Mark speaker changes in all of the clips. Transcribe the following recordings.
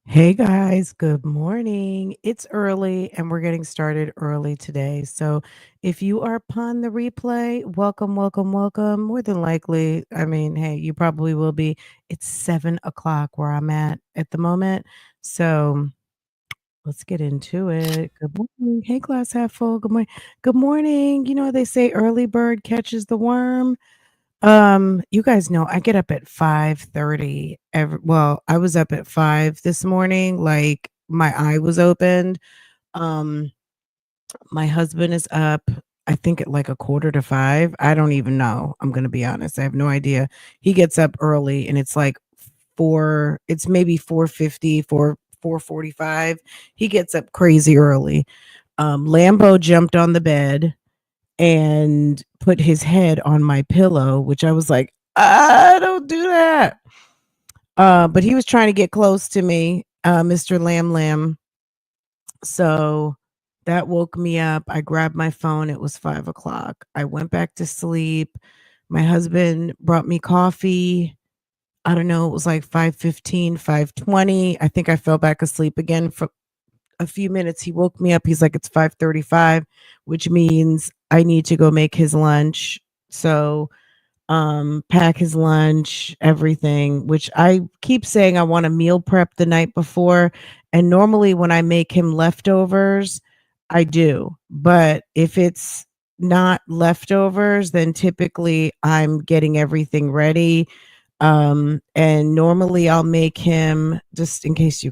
Speaker 1: Hey guys, good morning. It's early and we're getting started early today. So if you are upon the replay, welcome, welcome, welcome. More than likely, hey, you probably will be. It's 7 o'clock where I'm at the moment. So let's get into it. Good morning. Hey, glass half full. Good morning. Good morning. You know, they say early bird catches the worm. You guys know I get up at 5:30 I was up at 5 this morning, like my eye was opened. Um, my husband is up, I think at like a quarter to 5. I don't even know. I'm gonna be honest. I have no idea. He gets up early and it's like 4, it's maybe 4:50, 4:45. He gets up crazy early. Lambo jumped on the bed and put his head on my pillow, which I was like, "I don't do that." But he was trying to get close to me, Mr. Lamb Lamb. So that woke me up. I grabbed my phone. It was 5 o'clock. I went back to sleep. My husband brought me coffee. I don't know. It was like 5:15, 5:20. I think I fell back asleep again for a few minutes. He woke me up. He's like, it's 5:35, which means I need to go make his lunch. So, pack his lunch, everything, which I keep saying I want to meal prep the night before. And normally when I make him leftovers, I do. But if it's not leftovers, then typically I'm getting everything ready. And normally I'll make him, just in case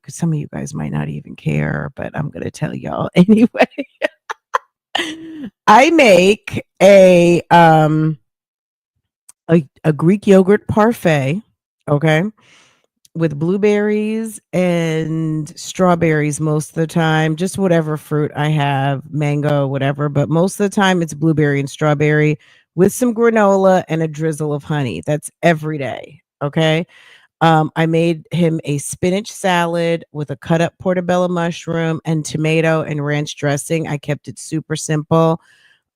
Speaker 1: some of you guys might not even care, but I'm gonna tell y'all anyway. I make a Greek yogurt parfait, okay, with blueberries and strawberries most of the time, just whatever fruit I have, mango, whatever, but most of the time it's blueberry and strawberry with some granola and a drizzle of honey. That's every day, okay? I made him a spinach salad with a cut up portobello mushroom and tomato and ranch dressing. I kept it super simple.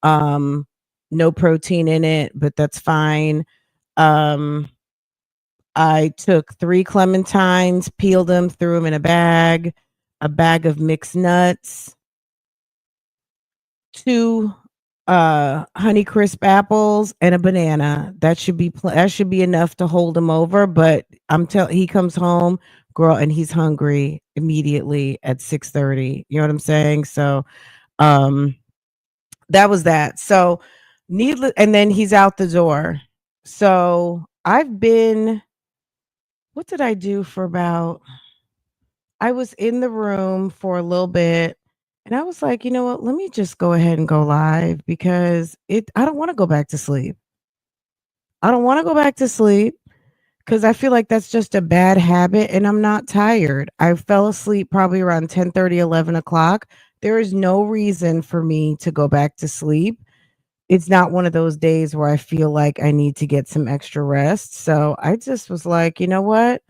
Speaker 1: Um, no protein in it, but that's fine. Um, I took 3 clementines, peeled them, threw them in a bag of mixed nuts, 2 honey crisp apples and a banana. That should be enough to hold him over, but he comes home, girl, and he's hungry immediately at 6:30. You know what I'm saying? So, um that was that. So, needless, and then he's out the door. So, what did I do for about I was in the room for a little bit and I was like, you know what? Let me just go ahead and go live because I don't want to go back to sleep. I don't want to go back to sleep because I feel like that's just a bad habit and I'm not tired. I fell asleep probably around 10:30, 11 o'clock. There is no reason for me to go back to sleep. It's not one of those days where I feel like I need to get some extra rest. So I just was like, you know what?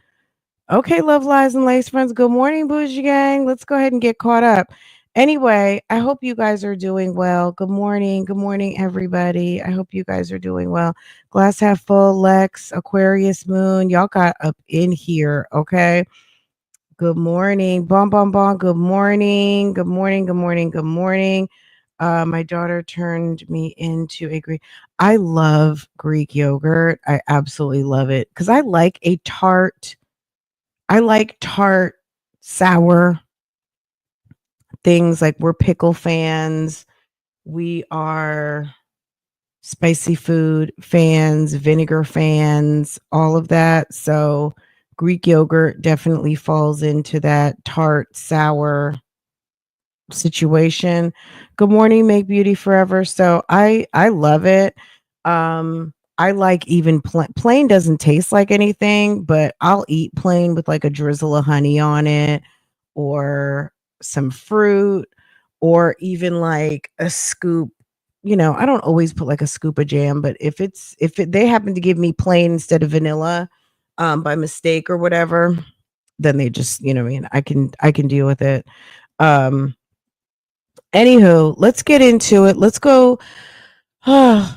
Speaker 1: Okay, love lies and lace friends. Good morning, bougie gang. Let's go ahead and get caught up. Anyway, I hope you guys are doing well. Good morning. Good morning, everybody. I hope you guys are doing well. Glass half full, Lex, Aquarius moon. Y'all got up in here. Okay. Good morning. Bon, bon, bon. Good morning. Good morning. Good morning. Good morning. My daughter turned me into a Greek. I love Greek yogurt. I absolutely love it because I like tart, sour things. Like we're pickle fans. We are spicy food fans, vinegar fans, all of that. So Greek yogurt definitely falls into that tart, sour situation. Good morning, make beauty forever. So I love it. I like even plain doesn't taste like anything, but I'll eat plain with like a drizzle of honey on it or some fruit or even like a scoop. You know, I don't always put like a scoop of jam, but they happen to give me plain instead of vanilla by mistake or whatever, then they just, you know what I mean, I can deal with it. Um Anywho, let's get into it. Let's go. I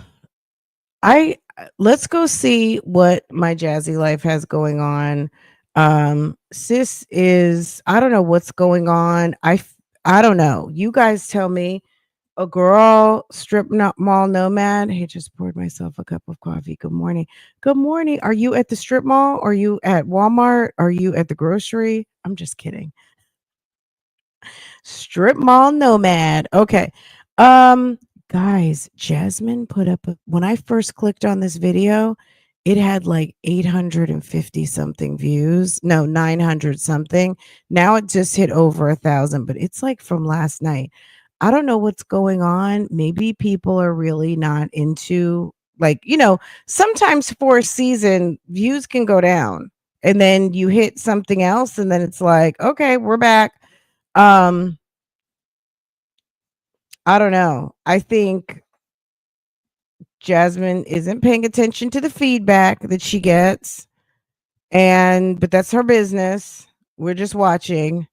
Speaker 1: Let's go see what my jazzy life has going on. Sis is I don't know what's going on. I don't know. You guys tell me. A girl mall nomad. Hey, just poured myself a cup of coffee. Good morning. Good morning. Are you at the strip mall? Are you at Walmart? Are you at the grocery? I'm just kidding. Strip mall nomad. Okay. Um, guys, Jasmine put up when I first clicked on this video, it had like 850 something views. No, 900 something. Now it just hit over 1,000, but it's like from last night. I don't know what's going on. Maybe people are really not into like, sometimes for a season views can go down and then you hit something else and then it's like, okay, we're back. um I don't know. I think Jasmine isn't paying attention to the feedback that she gets, but that's her business. We're just watching.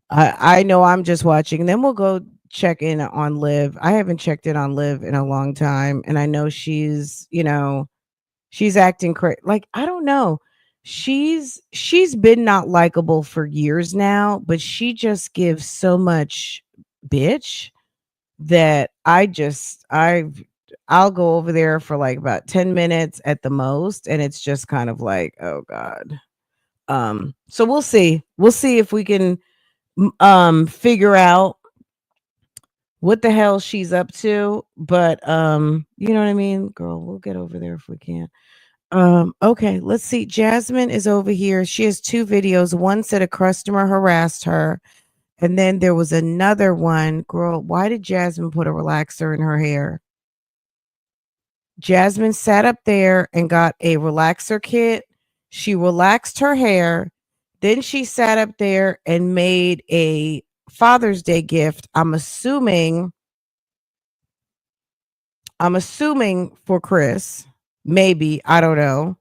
Speaker 1: I know I'm just watching. Then we'll go check in on Liv. I haven't checked in on Liv in a long time, and I know she's acting like I don't know. She's been not likable for years now, but she just gives so much bitch that I'll go over there for like about 10 minutes at the most and it's just kind of like, oh god. So we'll see. We'll see if we can figure out what the hell she's up to, but you know what I mean? Girl, we'll get over there if we can. Okay, let's see. Jasmine is over here. She has two videos. One said a customer harassed her. And then there was another one. Girl, why did Jasmine put a relaxer in her hair? Jasmine sat up there and got a relaxer kit. She relaxed her hair. Then she sat up there and made a Father's Day gift. I'm assuming for Chris. Maybe, I don't know,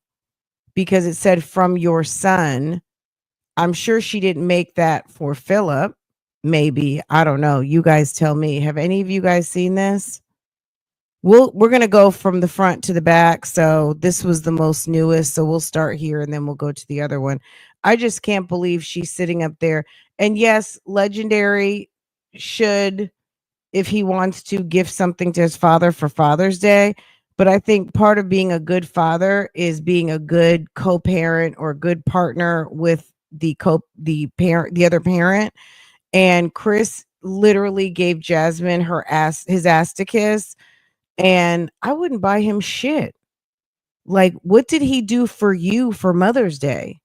Speaker 1: because it said from your son. I'm sure she didn't make that for Philip. Maybe, I don't know. You guys tell me. Have any of you guys seen this? We're gonna go from the front to the back. So this was the most newest. So we'll start here and then we'll go to the other one. I just can't believe she's sitting up there. And yes, Legendary should, if he wants to, give something to his father for Father's Day. But I think part of being a good father is being a good co-parent or a good partner with the other parent. And Chris literally gave Jasmine his ass to kiss, and I wouldn't buy him shit. Like, what did he do for you for Mother's Day?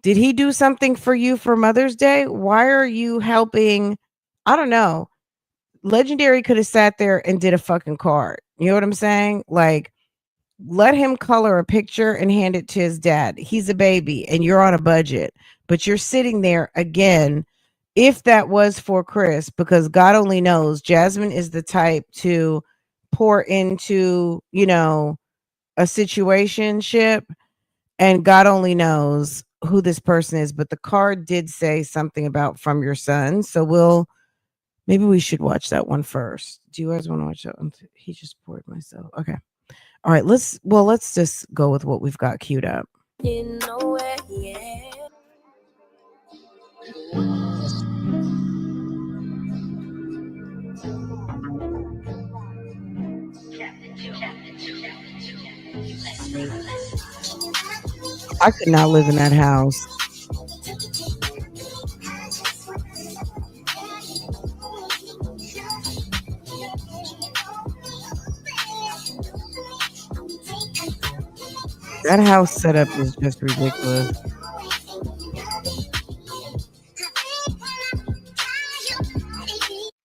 Speaker 1: Did he do something for you for Mother's Day? Why are you helping? I don't know. Legendary could have sat there and did a fucking card. You know what I'm saying? Like, let him color a picture and hand it to his dad. He's a baby and you're on a budget, but you're sitting there again. If that was for Chris, because God only knows, Jasmine is the type to pour into, a situationship, and God only knows who this person is. But the card did say something about from your son. So maybe we should watch that one first. Do you guys want to watch that one? He just poured myself. Okay. All right, let's just go with what we've got queued up. I could not live in that house. That house setup is just ridiculous.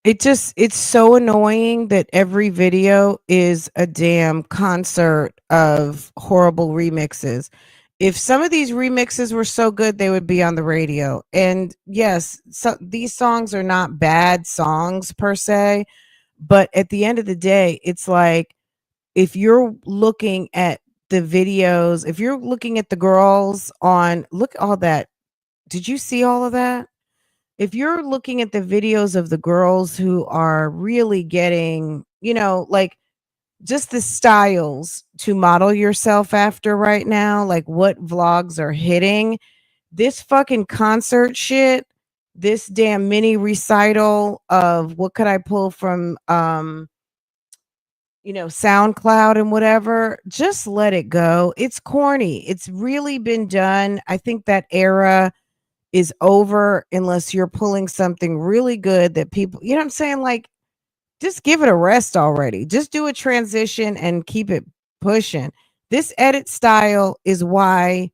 Speaker 1: It's so annoying that every video is a damn concert of horrible remixes. If some of these remixes were so good, they would be on the radio. And yes, so these songs are not bad songs per se, but at the end of the day, it's like if you're looking at the videos, if you're looking at the girls on look at all that. Did you see all of that? If you're looking at the videos of the girls who are really getting, like just the styles to model yourself after right now, like what vlogs are hitting. This fucking concert shit, this damn mini recital of what could I pull from SoundCloud and whatever, just let it go. It's corny. It's really been done. I think that era is over unless you're pulling something really good that people, you know what I'm saying? Like, just give it a rest already. Just do a transition and keep it pushing. This edit style is one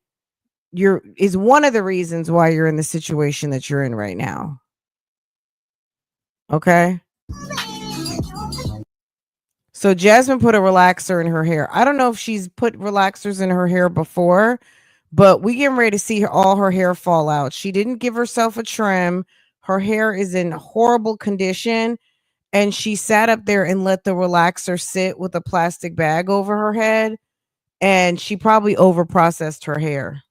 Speaker 1: of the reasons why you're in the situation that you're in right now. Okay? So Jasmine put a relaxer in her hair. I don't know if she's put relaxers in her hair before, but we getting ready to see all her hair fall out. She didn't give herself a trim. Her hair is in horrible condition. And she sat up there and let the relaxer sit with a plastic bag over her head. And she probably overprocessed her hair.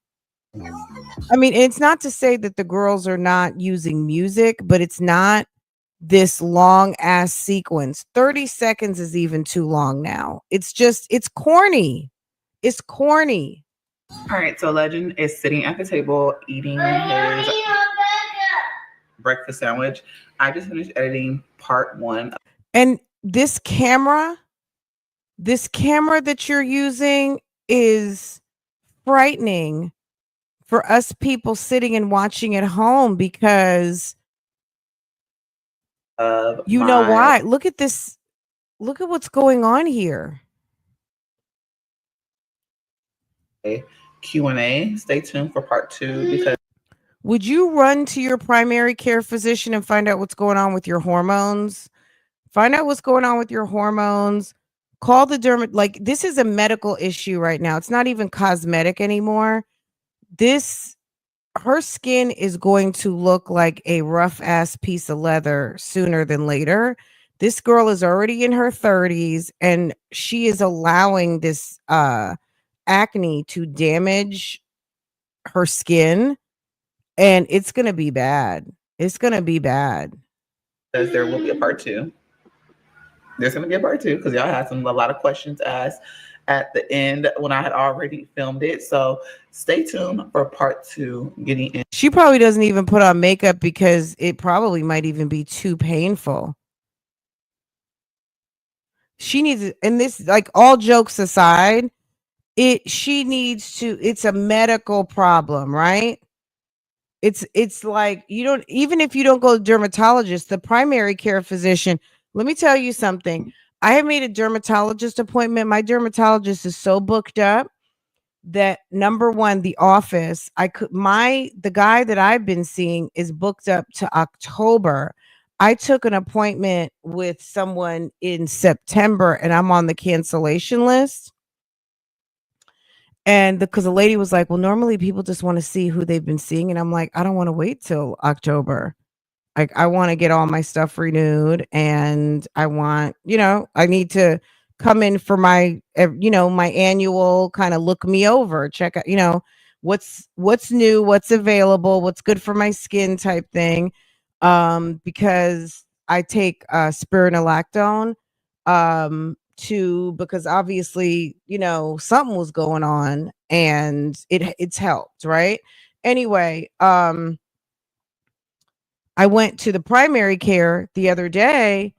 Speaker 1: I mean, it's not to say that the girls are not using music, but it's not this long ass sequence. 30 seconds is even too long now. It's corny. It's corny.
Speaker 2: All right, so Legend is sitting at the table eating his breakfast sandwich. I just finished editing part 1.
Speaker 1: And this camera that you're using is frightening for us people sitting and watching at home because you know why? Look at this. Look at what's going on here.
Speaker 2: Q&A. Stay tuned for part 2 because
Speaker 1: would you run to your primary care physician and find out what's going on with your hormones? Find out what's going on with your hormones. Call the like this is a medical issue right now. It's not even cosmetic anymore. Her skin is going to look like a rough ass piece of leather sooner than later. This girl is already in her 30s and she is allowing this acne to damage her skin, and it's going to be bad. It's going to be bad.
Speaker 2: Because there will be a part 2. There's going to be a part 2 because y'all had a lot of questions asked at the end when I had already filmed it. So stay tuned for part 2 getting in.
Speaker 1: She probably doesn't even put on makeup because it probably might even be too painful. She needs, and this, like, all jokes aside, it's a medical problem, right? It's like, even if you don't go to dermatologist, the primary care physician, let me tell you something. I have made a dermatologist appointment. My dermatologist is so booked up that, number one, the office, the guy that I've been seeing is booked up to October. I took an appointment with someone in September and I'm on the cancellation list. And because the lady was like, well, normally people just want to see who they've been seeing. And I'm like, I don't want to wait till October. Like, I want to get all my stuff renewed and I want, I need to come in for my, my annual kind of look me over, check out, what's new, what's available, what's good for my skin type thing. Because I take spironolactone, because obviously, something was going on and it's helped, right? Anyway, I went to the primary care the other day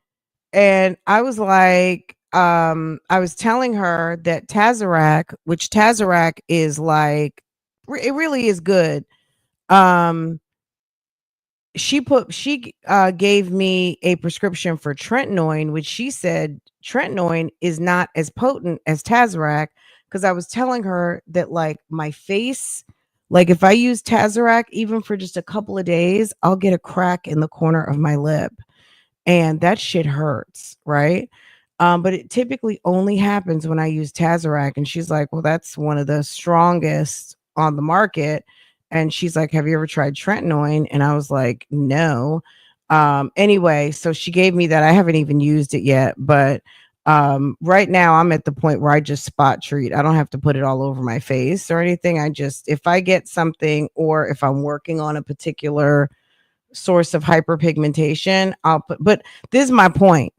Speaker 1: and I was like, I was telling her that Tazarac is like, it really is good. She gave me a prescription for Trentanoin, which she said Trentanoin is not as potent as Tazarac, because I was telling her that, like, my face, like, if I use Tazarac even for just a couple of days, I'll get a crack in the corner of my lip and that shit hurts, right? But it typically only happens when I use Tazarac. And she's like, well, that's one of the strongest on the market. And she's like, have you ever tried Trentanoin? And I was like, no. Anyway, so she gave me that. I haven't even used it yet, but right now I'm at the point where I just spot treat. I don't have to put it all over my face or anything. If I get something, or if I'm working on a particular source of hyperpigmentation, but this is my point.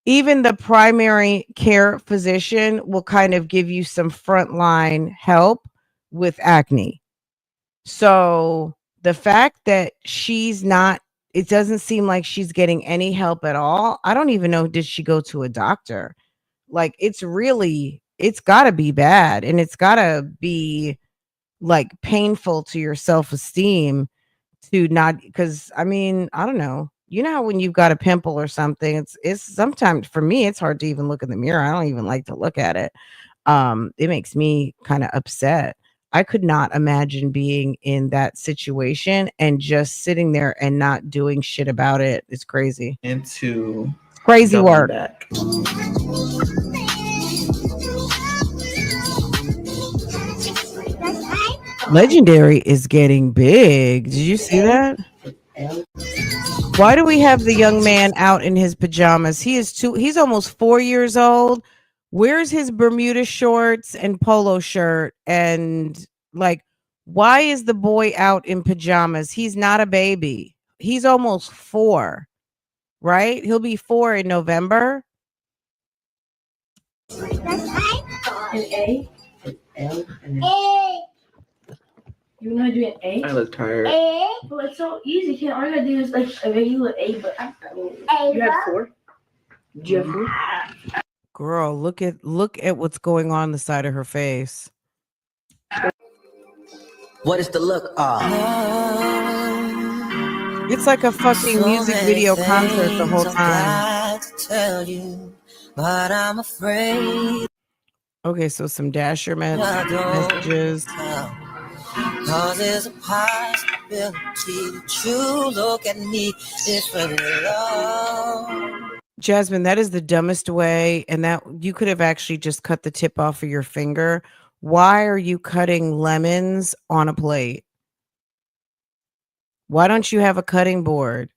Speaker 1: even the primary care physician will kind of give you some frontline help with acne. So the fact that she's not, it doesn't seem like she's getting any help at all. I don't even know, did she go to a doctor? Like, it's really, it's got to be bad, and it's got to be like painful to your self-esteem to not, because I mean, I don't know. You know how when you've got a pimple or something, it's sometimes for me it's hard to even look in the mirror. I don't even like to look at it. It makes me kind of upset. I could not imagine being in that situation and just sitting there and not doing shit about it. It's crazy.
Speaker 2: Into
Speaker 1: It's crazy
Speaker 2: doubling
Speaker 1: work.
Speaker 2: back.
Speaker 1: Legendary is getting big. Did you see that? Why do we have the young man out in his pajamas? He's almost 4 years old. Where's his Bermuda shorts and polo shirt? And like, why is the boy out in pajamas? He's not a baby. He's almost 4, right? He'll be 4 in November.
Speaker 3: An A, an L, and an A. You know how to do an A?
Speaker 2: I look tired.
Speaker 3: Well, it's so easy. All you gotta do is like a regular A, but I mean, you have 4. Do you have 4?
Speaker 1: Girl, look at what's going on the side of her face.
Speaker 4: What is the look of?
Speaker 1: It's like a fucking music video concert the whole time.
Speaker 4: Tell you, but I'm afraid.
Speaker 1: Okay, so some Dasher messages.
Speaker 4: Cause there's a possibility that you look at me differently.
Speaker 1: Jasmine, that is the dumbest way, and that you could have actually just cut the tip off of your finger. Why are you cutting lemons on a plate? Why don't you have a cutting board?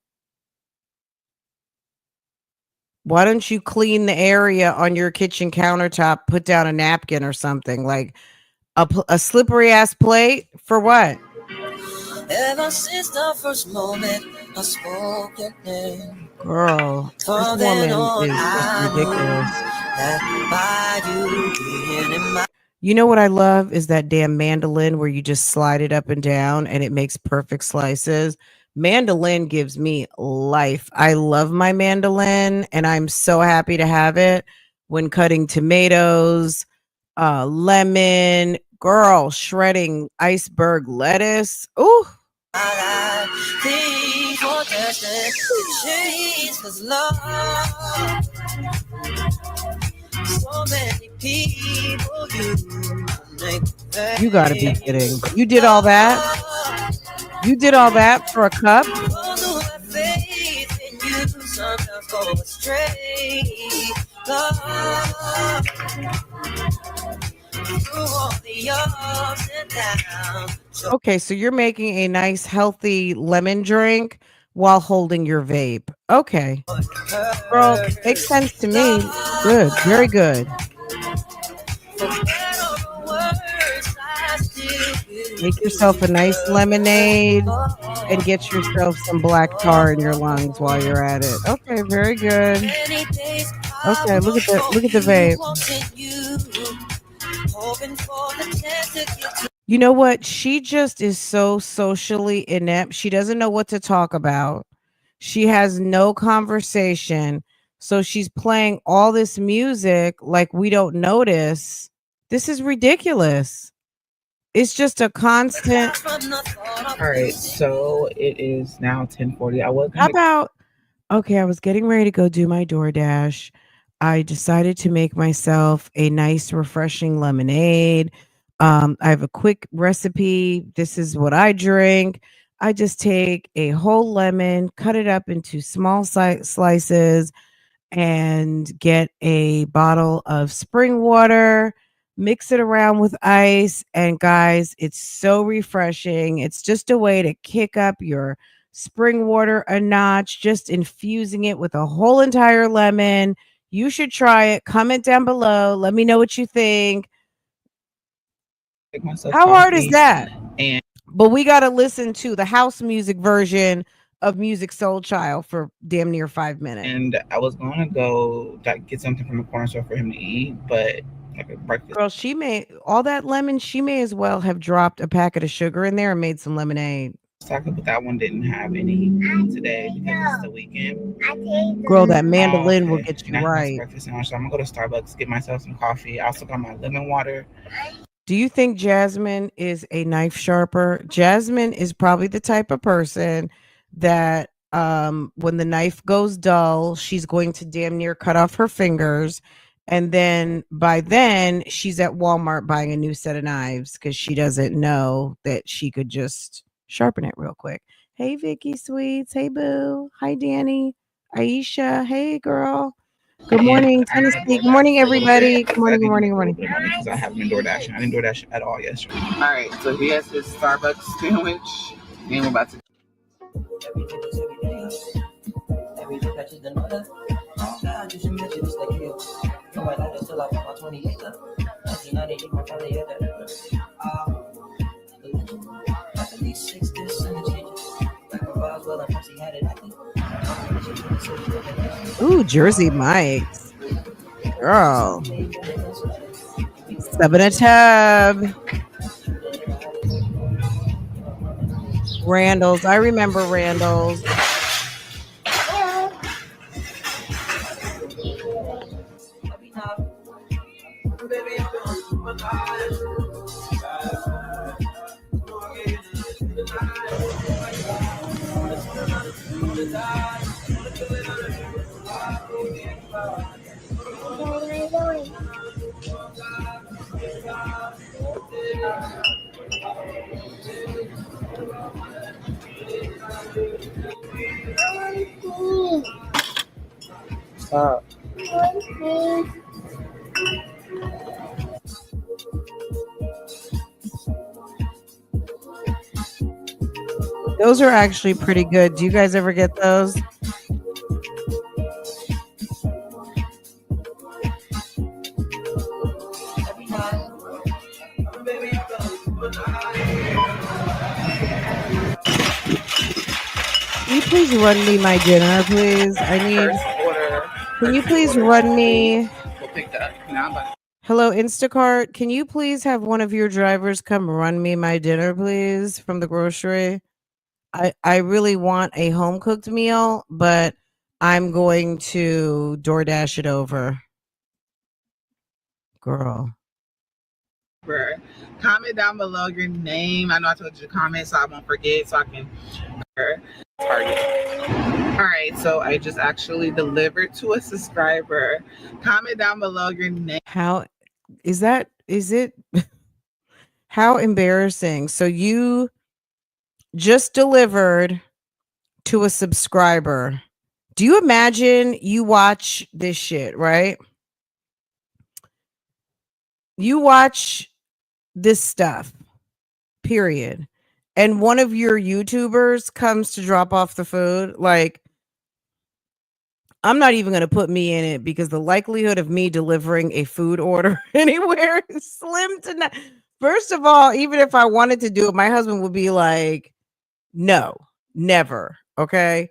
Speaker 1: Why don't you clean the area on your kitchen countertop, put down a napkin or something? Like a slippery ass plate for what?
Speaker 4: Ever since the first moment I spoke your name,
Speaker 1: girl, this woman is just ridiculous. You know what I love is that damn mandolin where you just slide it up and down and it makes perfect slices. Mandolin gives me life. I love my mandolin and I'm so happy to have it when cutting tomatoes, lemon, girl, shredding iceberg lettuce. Ooh. So many people you gotta be kidding. You did all that? You did all that for a cup? Okay, so you're making a nice healthy lemon drink while holding your vape. Okay. Girl, makes sense to me. Good, very good. Make yourself a nice lemonade and get yourself some black tar in your lungs while you're at it. Okay, very good. Okay, look at the vape. You know what? She just is so socially inept. She doesn't know what to talk about. She has no conversation. So she's playing all this music like we don't notice. This is ridiculous. It's just a constant.
Speaker 2: All right, so it is now 10:40.
Speaker 1: How about, okay, I was getting ready to go do my DoorDash. I decided to make myself a nice, refreshing lemonade. I have a quick recipe. This is what I drink. I just take a whole lemon, cut it up into small slices, and get a bottle of spring water, mix it around with ice. And guys, it's so refreshing. It's just a way to kick up your spring water a notch, just infusing it with a whole entire lemon. You should try it. Comment down below. Let me know what you think. How hard is that? But we got to listen to the house music version of Music Soul Child for damn near 5 minutes.
Speaker 2: And I was going to go get something from the corner store for him to eat, but like a breakfast.
Speaker 1: Girl, she may all that lemon, she may as well have dropped a packet of sugar in there and made some lemonade.
Speaker 2: Taco, but that one didn't have any today because it's the weekend.
Speaker 1: Girl, that mandolin will
Speaker 2: Okay.
Speaker 1: get you
Speaker 2: Now he wants
Speaker 1: right.
Speaker 2: breakfast sandwich, so I'm gonna go to Starbucks, get myself some coffee. I also got my lemon water.
Speaker 1: Do you think Jasmine is a knife sharper? Jasmine is probably the type of person that when the knife goes dull, she's going to damn near cut off her fingers. And then by then, she's at Walmart buying a new set of knives because she doesn't know that she could just sharpen it real quick. Hey, Vicky Sweets. Hey, Boo. Hi, Danny. Aisha. Hey, girl. Good morning, Tennessee. Good morning, everybody. Good morning, good morning, good morning.
Speaker 2: Because I haven't been DoorDashing. I didn't DoorDash at all yesterday. All right, so he has his Starbucks sandwich, and we're about to.
Speaker 1: Ooh, Jersey Mike's. Girl. 7 a tub. Randall's. I remember Randall's.
Speaker 2: Stop.
Speaker 1: Those are actually pretty good. Do you guys ever get those? Can you please run me my dinner, please? I need. Can you please run me?
Speaker 2: We'll pick that up now.
Speaker 1: Hello, Instacart. Can you please have one of your drivers come run me my dinner, please, from the grocery? I really want a home cooked meal, but I'm going to DoorDash it over. Girl.
Speaker 2: Comment down below your name. I know I told you to comment, so I won't forget, so I can target. All right, so I just actually delivered to a subscriber. Comment down below your name.
Speaker 1: How is that? Is it? How embarrassing. So you just delivered to a subscriber. Do you imagine you watch this shit, right? You watch this stuff, period. And one of your YouTubers comes to drop off the food. Like, I'm not even going to put me in it because the likelihood of me delivering a food order anywhere is slim to none. First of all, even if I wanted to do it, my husband would be like, no, never. Okay.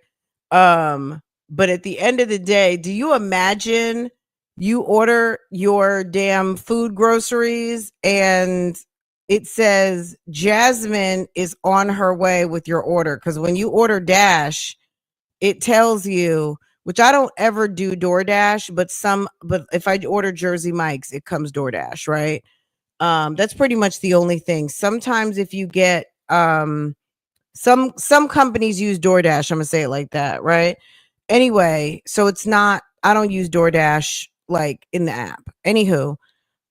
Speaker 1: But at the end of the day, do you imagine you order your damn food groceries and it says Jasmine is on her way with your order? Because when you order Dash, it tells you, which I don't ever do DoorDash, but if I order Jersey Mike's, it comes DoorDash, right? That's pretty much the only thing. Sometimes if you get some companies use DoorDash, I'm gonna say it like that, right? Anyway, so it's not, I don't use DoorDash like in the app. Anywho,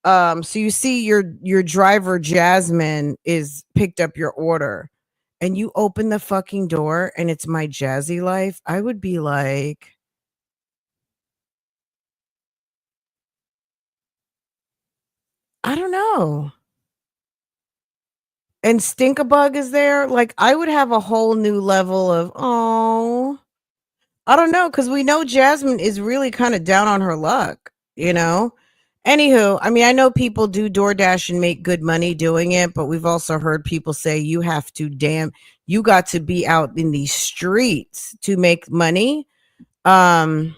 Speaker 1: so you see your driver Jasmine is picked up your order and you open the fucking door and it's my Jazzy Life. I would be like, I don't know. And Stinkabug is there. Like, I would have a whole new level of, oh, I don't know, because we know Jasmine is really kind of down on her luck, you know? Anywho, I mean, I know people do DoorDash and make good money doing it, but we've also heard people say you got to be out in these streets to make money. So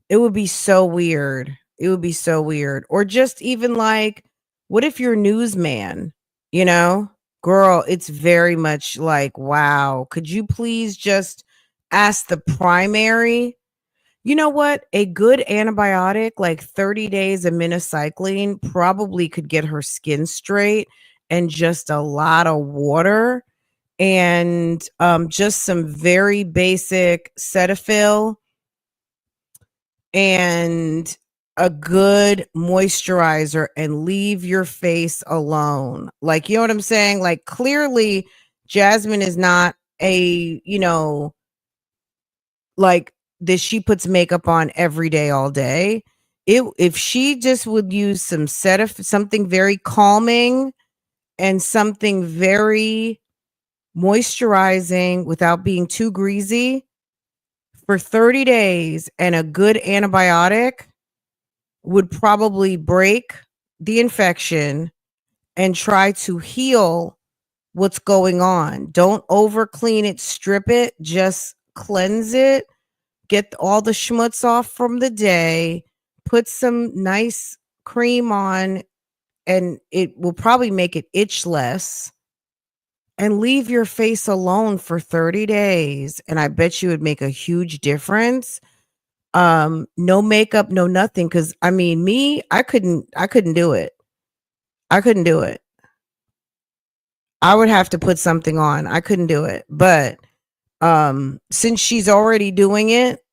Speaker 1: it would be so weird. It would be so weird. Or just even like, what if you're newsman, you know? Girl, it's very much like, wow, could you please just ask the primary? You know what? A good antibiotic, like 30 days of minocycline, probably could get her skin straight, and just a lot of water and just some very basic Cetaphil and a good moisturizer, and leave your face alone. Like, you know what I'm saying? Like, clearly Jasmine is not a, like this, she puts makeup on every day, all day. If she just would use something very calming and something very moisturizing without being too greasy for 30 days, and a good antibiotic would probably break the infection and try to heal what's going on. Don't over clean it, strip it, just cleanse it, get all the schmutz off from the day, put some nice cream on, and it will probably make it itch less, and leave your face alone for 30 days. And I bet you would make a huge difference. No makeup, no nothing. Cause I mean, I couldn't do it. I couldn't do it. I would have to put something on. I couldn't do it. But since she's already doing it,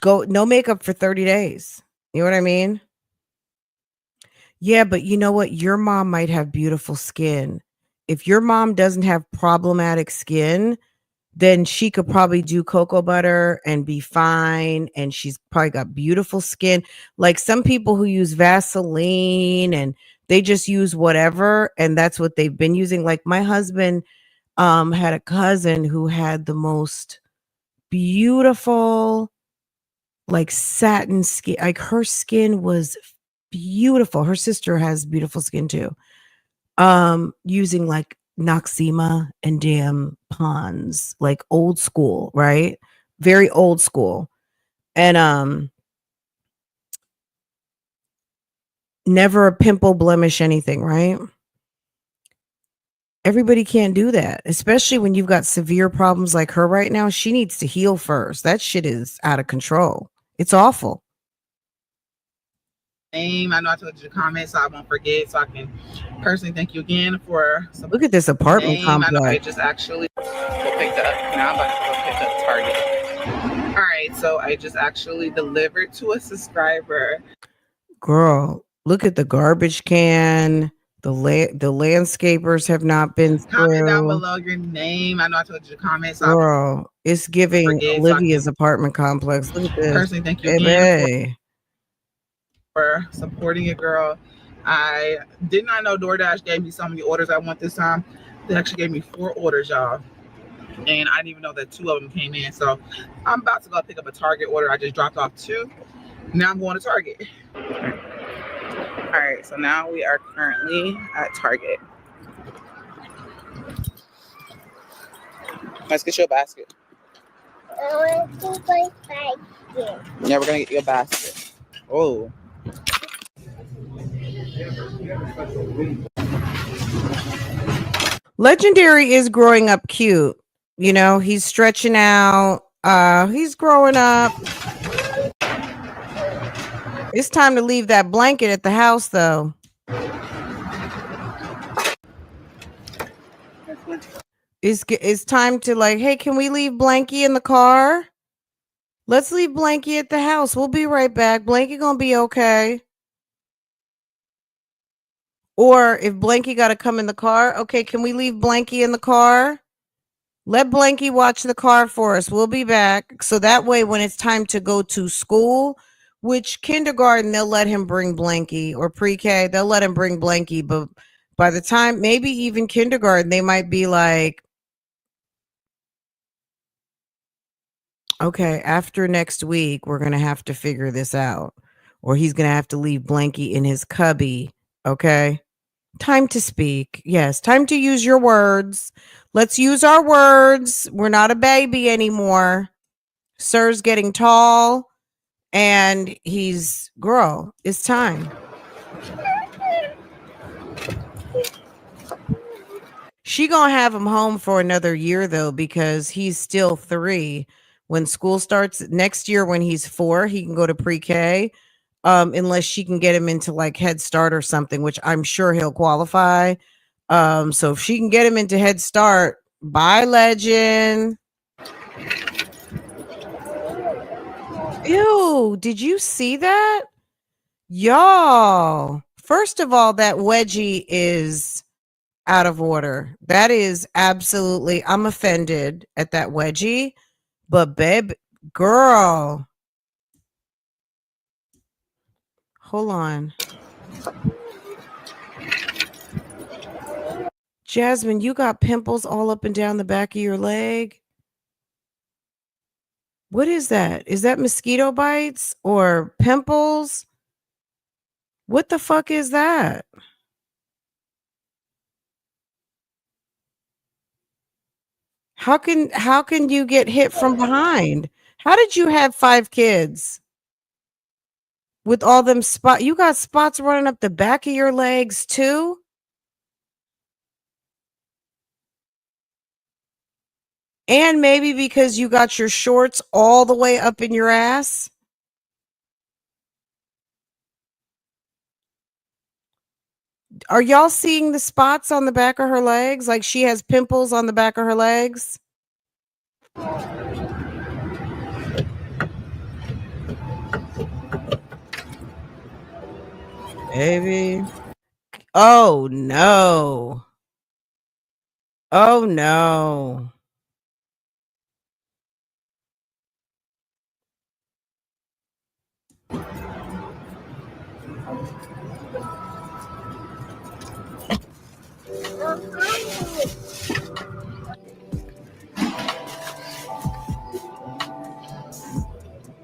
Speaker 1: go no makeup for 30 days. You know what I mean? Yeah, but you know what? Your mom might have beautiful skin. If your mom doesn't have problematic skin, then she could probably do cocoa butter and be fine. And she's probably got beautiful skin. Like some people who use Vaseline and they just use whatever, and that's what they've been using. Like my husband had a cousin who had the most beautiful, like satin skin. Like her skin was beautiful. Her sister has beautiful skin too. Using like Noxzema and damn Pond's, like old school, right? Very old school. And never a pimple, blemish, anything, right? Everybody can't do that, especially when you've got severe problems like her right now. She needs to heal first. That shit is out of control. It's awful.
Speaker 2: Name. I know I told you to comment, so I won't forget. So I can personally thank you again for some.
Speaker 1: Look at this apartment complex.
Speaker 2: I know I just actually picked up. Now I'm about to go pick up Target. All right, so I just actually delivered to a subscriber.
Speaker 1: Girl, look at the garbage can. The landscapers have not been through.
Speaker 2: Comment down below your name. I know I told you to comment. So
Speaker 1: girl, it's giving Olivia's apartment complex. Look at this.
Speaker 2: Personally, thank you again for supporting your girl. I did not know DoorDash gave me so many orders I want this time. They actually gave me 4 orders, y'all. And I didn't even know that 2 of them came in. So I'm about to go pick up a Target order. I just dropped off 2. Now I'm going to Target. All right, so now we are currently at Target. Let's get you a basket.
Speaker 5: I want to buy basket.
Speaker 2: Yeah, we're gonna get you a basket. Oh.
Speaker 1: Legendary is growing up cute. You know, he's stretching out. He's growing up. It's time to leave that blanket at the house, though. It's time to like, hey, can we leave Blanky in the car? Let's leave Blanky at the house. We'll be right back. Blanky gonna be okay. Or if Blanky got to come in the car, okay, can we leave Blanky in the car? Let Blanky watch the car for us. We'll be back. So that way, when it's time to go to school, which kindergarten, they'll let him bring Blanky, or pre-K, they'll let him bring Blanky. But by the time, maybe even kindergarten, they might be like, Okay, after next week, we're gonna have to figure this out, or he's gonna have to leave Blanky in his cubby. Okay, time to speak. Yes, time to use your words. Let's use our words. We're not a baby anymore. Sir's getting tall, and he's girl. It's time. She gonna have him home for another year though, because he's still 3. When school starts next year, when he's 4, he can go to pre-K. Unless she can get him into like Head Start or something, which I'm sure he'll qualify. So if she can get him into Head Start, bye legend. Ew, did you see that? Y'all, first of all, that wedgie is out of order. That is absolutely, I'm offended at that wedgie. But babe, girl, hold on. Jasmine, you got pimples all up and down the back of your leg. What is that? Is that mosquito bites or pimples? What the fuck is that? How can you get hit from behind? How did you have 5 kids with all them spots? You got spots running up the back of your legs too? And maybe because you got your shorts all the way up in your ass? Are y'all seeing the spots on the back of her legs? Like she has pimples on the back of her legs? Baby. Oh no. Oh no.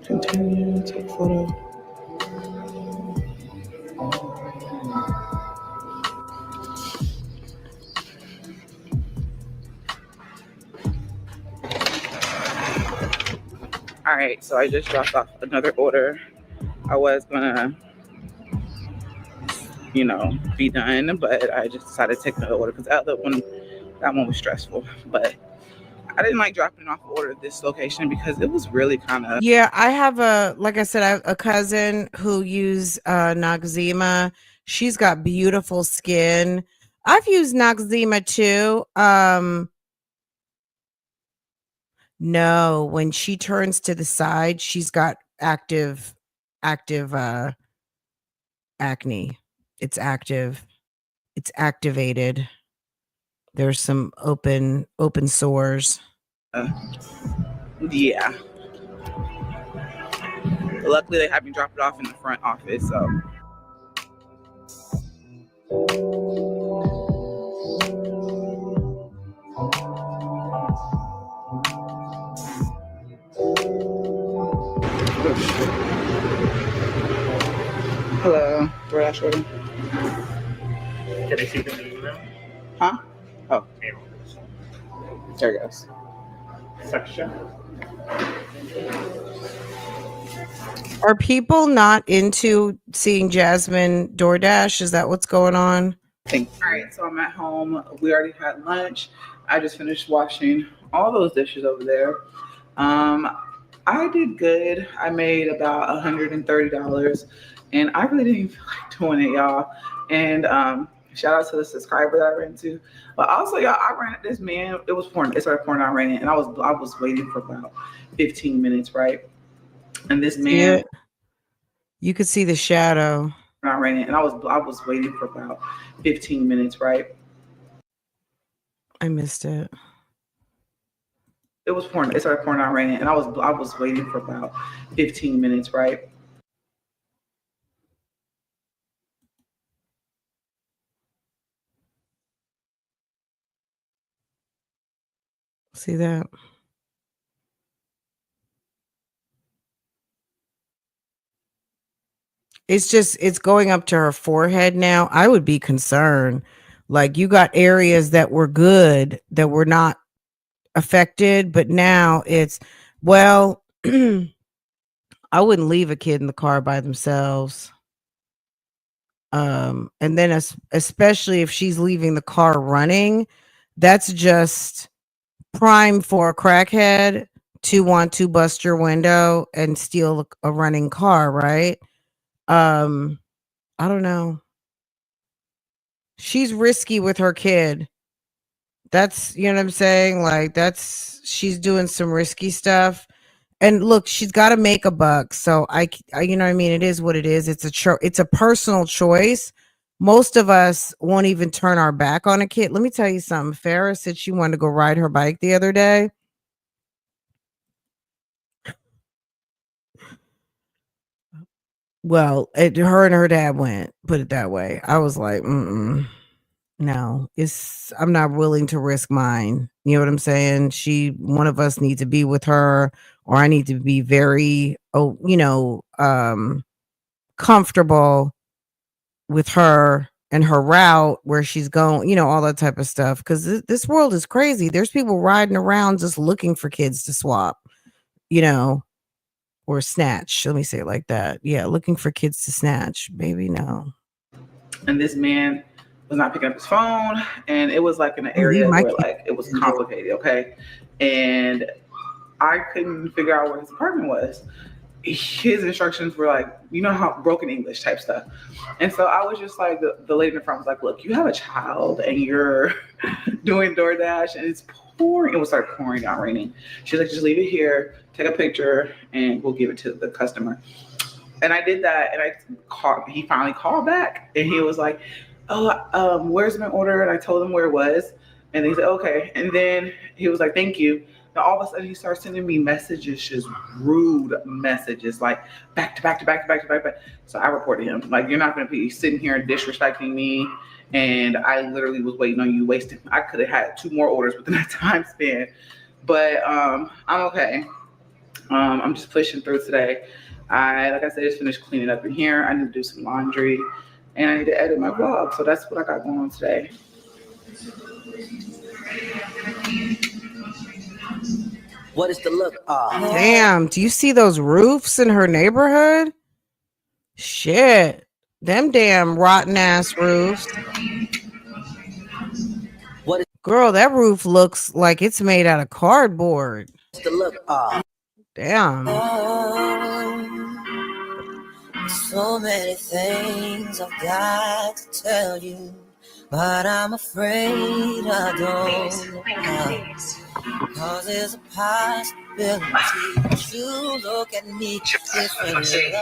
Speaker 1: Continue, take photo.
Speaker 2: All right, so I just dropped off another order. I was gonna, be done, but I just decided to take another order because that one was stressful. But I didn't like dropping off an order at this location because it was really kind of.
Speaker 1: Yeah, I have like I said, I have a cousin who used Noxzema. She's got beautiful skin. I've used Noxzema too. No, when she turns to the side, she's got active acne. It's active. It's activated. There's some open sores.
Speaker 2: Yeah. Luckily, they had me drop it off in the front office, so. Hello, DoorDash order.
Speaker 6: Can I see the name now?
Speaker 2: Huh? Oh,
Speaker 6: Name
Speaker 2: there it goes.
Speaker 6: section.
Speaker 1: Are people not into seeing Jasmine DoorDash? Is that what's going on?
Speaker 2: All right, so I'm at home. We already had lunch. I just finished washing all those dishes over there. I did good. I made about $130, and I really didn't even feel like doing it, y'all. And shout out to the subscriber that I ran to. But also, y'all, I ran at this man. It was pouring. It started pouring. I ran it, and I was waiting for about 15 minutes, right? And this man,
Speaker 1: you could see the shadow.
Speaker 2: I ran it, and I was waiting for about 15 minutes, right?
Speaker 1: I missed it.
Speaker 2: It was pouring. It started pouring. I ran it, and I was waiting for about 15 minutes, right?
Speaker 1: See that? it's going up to her forehead now. I would be concerned. Like you got areas that were good that were not affected, but now it's well, I wouldn't leave a kid in the car by themselves. And then especially if she's leaving the car running, that's just prime for a crackhead to want to bust your window and steal a running car, right? Um, I don't know. She's risky with her kid. That's, you know what I'm saying? Like she's doing some risky stuff. And look, she's got to make a buck. So you know what I mean? It is what it is. It's a personal choice. Most of us won't even turn our back on a kid. Let me tell you something. Farrah said she wanted to go ride her bike the other day. Well, her and her dad went, put it that way. I was like, no, I'm not willing to risk mine. You know what I'm saying? One of us needs to be with her, or I need to be very, comfortable with her and her route where she's going, all that type of stuff. Cause this world is crazy. There's people riding around just looking for kids to swap, or snatch. Let me say it like that. Yeah, looking for kids to snatch. Baby, no.
Speaker 2: And this man was not picking up his phone, and it was like in an area where like it was complicated, okay? And I couldn't figure out where his apartment was. His instructions were like, how broken English type stuff. And so I was just like, the lady in the front was like, look, you have a child and you're doing DoorDash and it's pouring. It would start pouring down, raining. She's like, just leave it here, take a picture, and we'll give it to the customer. And I did that, and he finally called back, and he was like, oh, where's my order? And I told him where it was, and he said, okay. And then he was like, thank you. Now all of a sudden he starts sending me messages, just rude messages, like back to back to back to back to back. So I reported him. Like, you're not going to be sitting here and disrespecting me. And I literally was waiting on you, wasting. I could have had 2 more orders within that time span, but I'm okay. I'm just pushing through today. Like I said, just finished cleaning up in here. I need to do some laundry, and I need to edit my vlog. So that's what I got going on today.
Speaker 4: What is the look?
Speaker 1: Damn, do you see those roofs in her neighborhood? Shit. Them damn rotten ass roofs. Girl, that roof looks like it's made out of cardboard.
Speaker 4: What's the look?
Speaker 1: Damn.
Speaker 4: So many things I've got to tell you, but I'm afraid I don't. Cause there's a possibility that you look at me differently.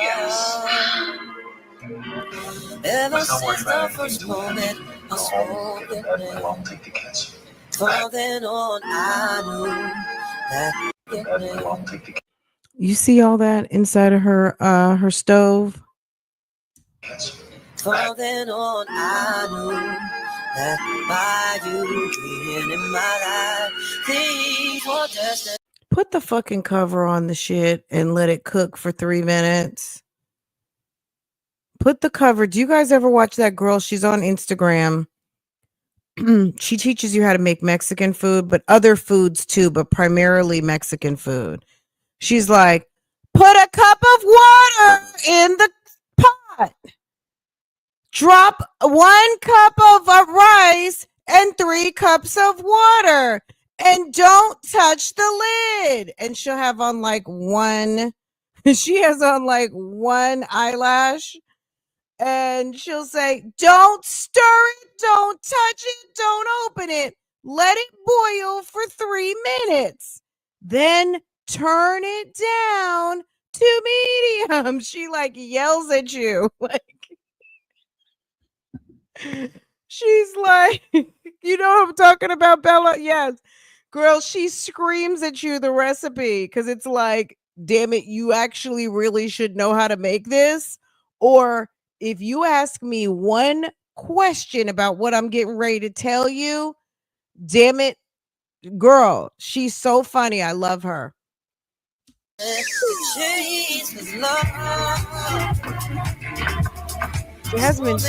Speaker 4: Ever since the first moment I spoke your name, from then on I knew that.
Speaker 1: You see all that inside of her stove?
Speaker 4: From then on I knew that by you being in my life, things were just.
Speaker 1: Put the fucking cover on the shit and let it cook for 3 minutes. Put the cover. Do you guys ever watch that girl? She's on Instagram. She teaches you how to make Mexican food, but other foods too, but primarily Mexican food. She's like, put a cup of water in the pot. Drop 1 cup of rice and 3 cups of water. And don't touch the lid. And she'll have on like she has on like 1 eyelash. And she'll say, don't stir it, don't touch it, don't open it. Let it boil for 3 minutes. Then turn it down to medium. She like yells at you. Like, she's like, you know what I'm talking about, Bella? Yes. Girl, she screams at you the recipe because it's like, damn it, you actually really should know how to make this. Or if you ask me one question about what I'm getting ready to tell you, damn it, girl, she's so funny. I love her. Jasmine,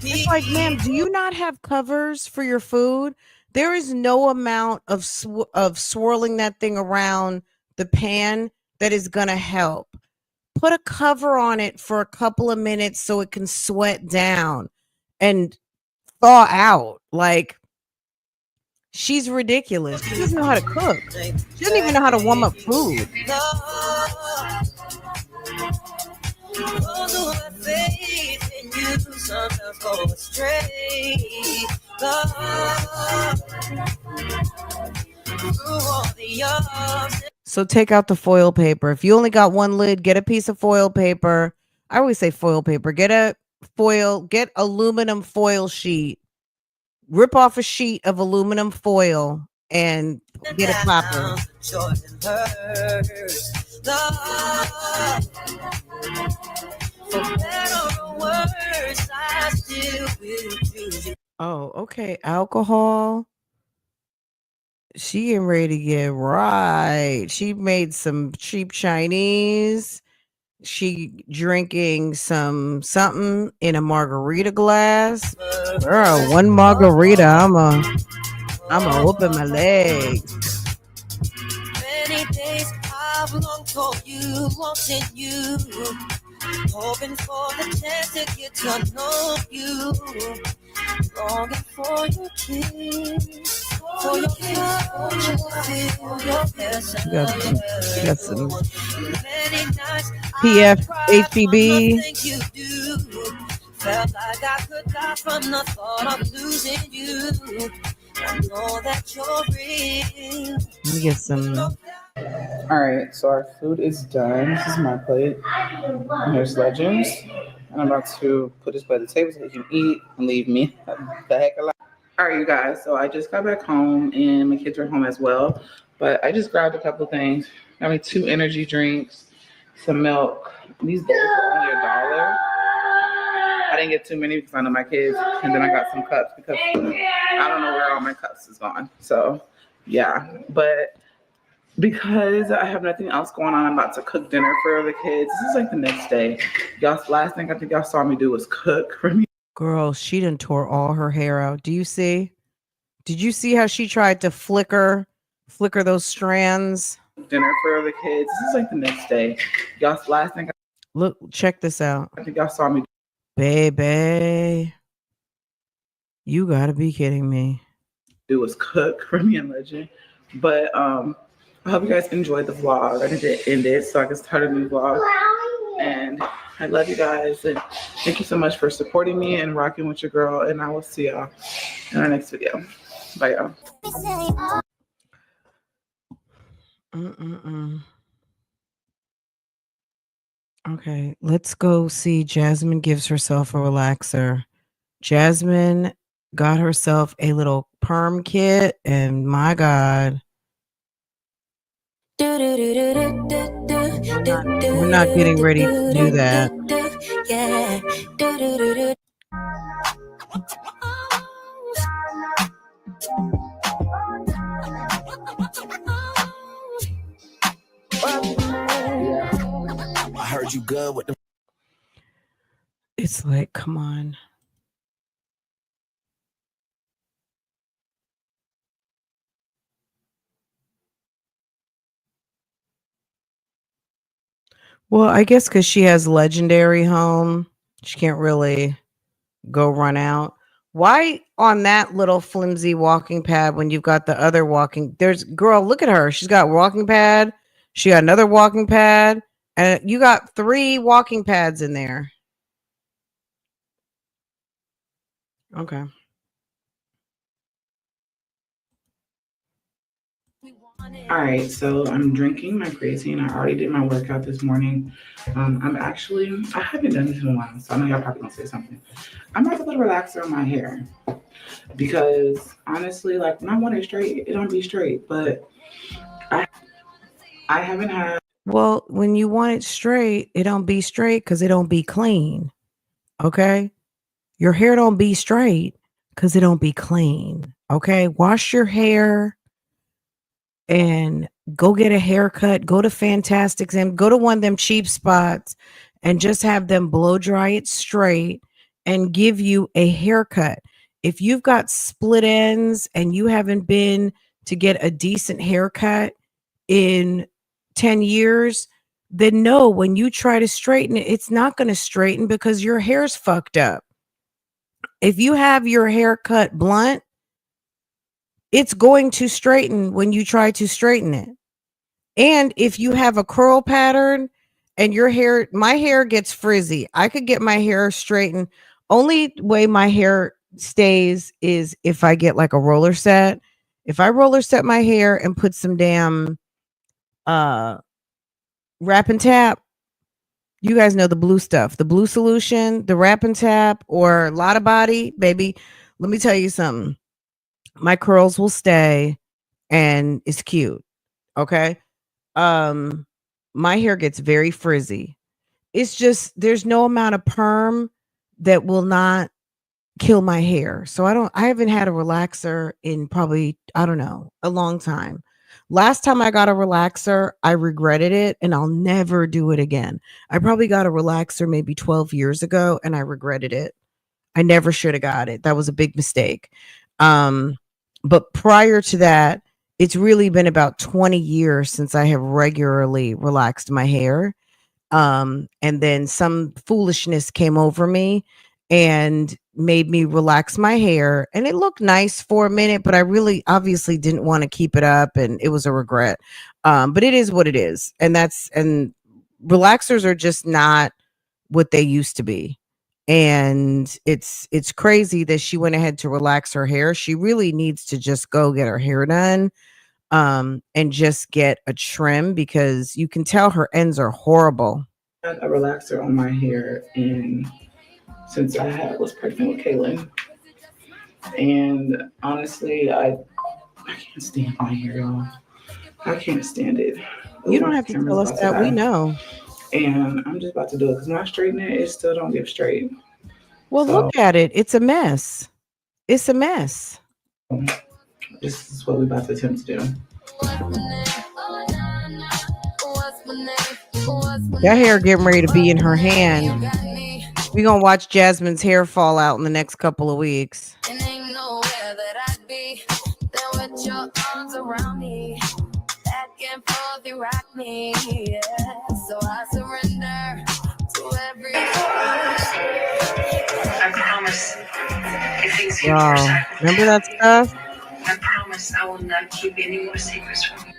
Speaker 1: it's like, ma'am, do you not have covers for your food? There is no amount of swirling that thing around the pan that is gonna help. Put a cover on it for a couple of minutes so it can sweat down and thaw out. Like, she's ridiculous. She doesn't know how to cook. She doesn't even know how to warm up food.
Speaker 4: Those who have faith in you sometimes go astray.
Speaker 1: So take out the foil paper. If you only got one lid, get a piece of foil paper. I always say foil paper. Get aluminum foil sheet. Rip off a sheet of aluminum foil and get a popper. Oh, okay. Alcohol. She getting ready to get right. She made some cheap Chinese. She drinking something in a margarita glass. Girl, one margarita, I'ma open my legs.
Speaker 4: Many days I've long told you, wanting you, hoping for the chance to get to know you, longing for your kiss, for your kiss, for your passion.
Speaker 1: You got some PF HPB.
Speaker 4: Felt like I could die from the thought of losing you. I know that you're real.
Speaker 1: Let me get some.
Speaker 2: All right, so our food is done. This is my plate. And here's Legends. And I'm about to put this plate on the table so he can eat and leave me the heck alone. All right, you guys. So I just got back home and my kids are home as well. But I just grabbed a couple things. Got me 2 energy drinks, some milk. These bowls are only $1. I didn't get too many because I know my kids. And then I got some cups because I don't know where all my cups is gone. So yeah, but because I have nothing else going on, I'm about to cook dinner for the kids. This is like the next day. Y'all's last thing I think y'all saw me do was cook for me.
Speaker 1: Girl, she done tore all her hair out. Do you see? Did you see how she tried to flicker those strands?
Speaker 2: Dinner for the kids. This is like the next day. Y'all's last thing
Speaker 1: Look, check this out.
Speaker 2: I think y'all saw me.
Speaker 1: Baby, you gotta be kidding me.
Speaker 2: Do was cook for me and Legend. But I hope you guys enjoyed the vlog. I need to end it so I can start a new vlog. And I love you guys. And thank you so much for supporting me and rocking with your girl. And I will see y'all in our next video. Bye, y'all.
Speaker 1: Okay, let's go see Jasmine gives herself a relaxer. Jasmine got herself a little perm kit, and my God. We're not getting ready to do that.
Speaker 7: I heard you good with the.
Speaker 1: It's like, come on. Well, I guess because she has legendary home, she can't really go run out. Why on that little flimsy walking pad when you've got the other walking? Girl, look at her. She's got walking pad. She got another walking pad. And you got 3 walking pads in there. Okay.
Speaker 2: All right, so I'm drinking my creatine. I already did my workout this morning. I haven't done this in a while, so I know y'all probably gonna say something. I'm about to put a relaxer on my hair because honestly, like when I want it straight, it don't be straight. But I haven't had.
Speaker 1: Well, when you want it straight, it don't be straight because it don't be clean. Okay, your hair don't be straight because it don't be clean. Okay, wash your hair. And go get a haircut, go to Fantastics and go to one of them cheap spots and just have them blow dry it straight and give you a haircut. If you've got split ends and you haven't been to get a decent haircut in 10 years, then no, when you try to straighten it, it's not going to straighten because your hair's fucked up. If you have your hair cut blunt, it's going to straighten when you try to straighten it. And if you have a curl pattern and your hair, my hair gets frizzy. I could get my hair straightened. Only way my hair stays is if I get like a roller set. If I roller set my hair and put some damn wrap and tap, you guys know the blue stuff, the blue solution, the wrap and tap, or Lotta Body, baby. Let me tell you something. My curls will stay and it's cute. Okay. My hair gets very frizzy. It's just there's no amount of perm that will not kill my hair. So I haven't had a relaxer in probably, I don't know, a long time. Last time I got a relaxer, I regretted it and I'll never do it again. I probably got a relaxer maybe 12 years ago and I regretted it. I never should have got it. That was a big mistake. But prior to that, it's really been about 20 years since I have regularly relaxed my hair. And then some foolishness came over me and made me relax my hair. And it looked nice for a minute, but I really obviously didn't want to keep it up. And it was a regret. But it is what it is. And relaxers are just not what they used to be. And it's crazy that she went ahead to relax her hair. She really needs to just go get her hair done and just get a trim because you can tell her ends are horrible.
Speaker 2: I had a relaxer on my hair since I was pregnant with Kaylin. And honestly, I can't stand my hair, y'all. I can't stand it.
Speaker 1: You don't have to tell us that. We know.
Speaker 2: And I'm just about to do it because when I straighten it, it still don't get straight.
Speaker 1: Well, look at it. It's a mess. It's a mess.
Speaker 2: This is what we're about to attempt to do.
Speaker 1: That hair getting ready to be in her hand. We're going to watch Jasmine's hair fall out in the next couple of weeks.
Speaker 4: So I surrender to every.
Speaker 8: I promise. If things get
Speaker 1: Wow.
Speaker 8: worse,
Speaker 1: Remember that stuff?
Speaker 8: I promise I will not keep any more secrets from you.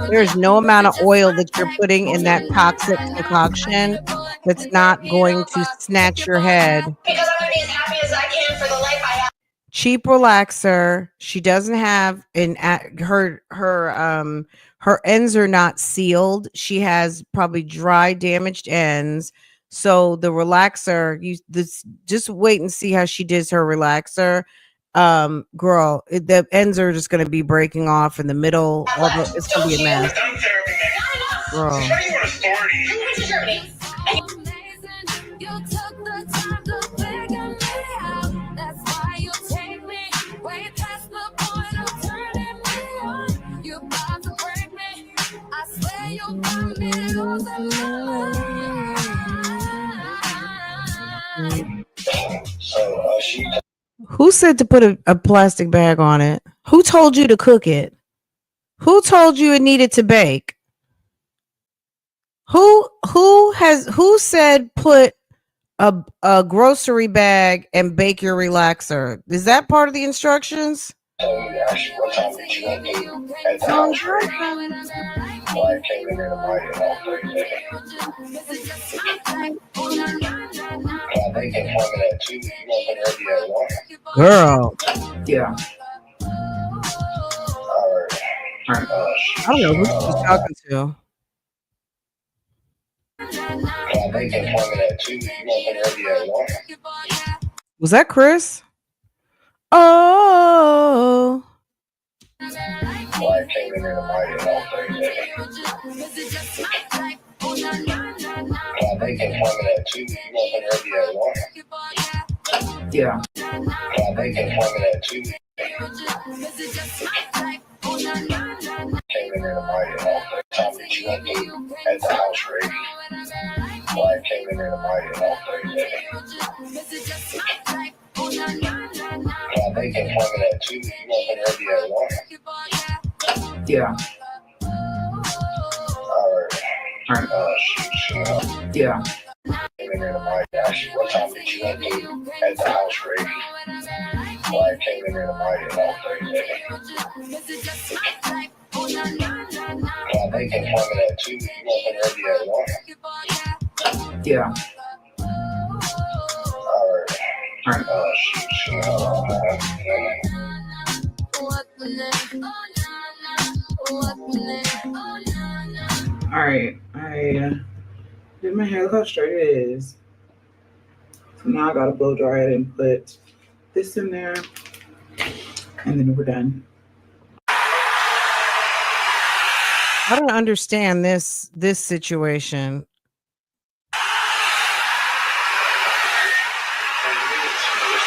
Speaker 1: There's no amount of oil that you're putting in that toxic concoction that's not going to snatch your head.
Speaker 9: Because I'm going to be as happy as I can for the life I have.
Speaker 1: Cheap relaxer. She doesn't have her ends are not sealed. She has probably dry, damaged ends. So the relaxer, just wait and see how she does her relaxer. Girl, the ends are just going to be breaking off in the middle. It's going to be a mess. Girl. Who said to put a plastic bag on it? Who told you to cook it? Who told you it needed to bake? Who said put a grocery bag and bake your relaxer? Is that part of the instructions? Girl.
Speaker 2: Yeah.
Speaker 1: I don't know who she's talking to. Was that Chris? Oh.
Speaker 2: Yeah.
Speaker 10: time that you went through at the house ready. Why I came in there tonight and all crazy. I know you can tell me that too. You wasn't ready at 1.
Speaker 2: Yeah.
Speaker 10: Alright. Shoot.
Speaker 2: Yeah.
Speaker 10: Came in there tonight. Actually, what time did you went through at the house ready? Why I came in there tonight and all crazy. I know you can tell me that too. You wasn't ready at 1.
Speaker 2: Yeah.
Speaker 10: Alright. Shoot.
Speaker 2: Alright. I did my hair. Look how straight it is. So now I gotta blow dry it and put this in there. And then we're done.
Speaker 1: I don't understand this situation.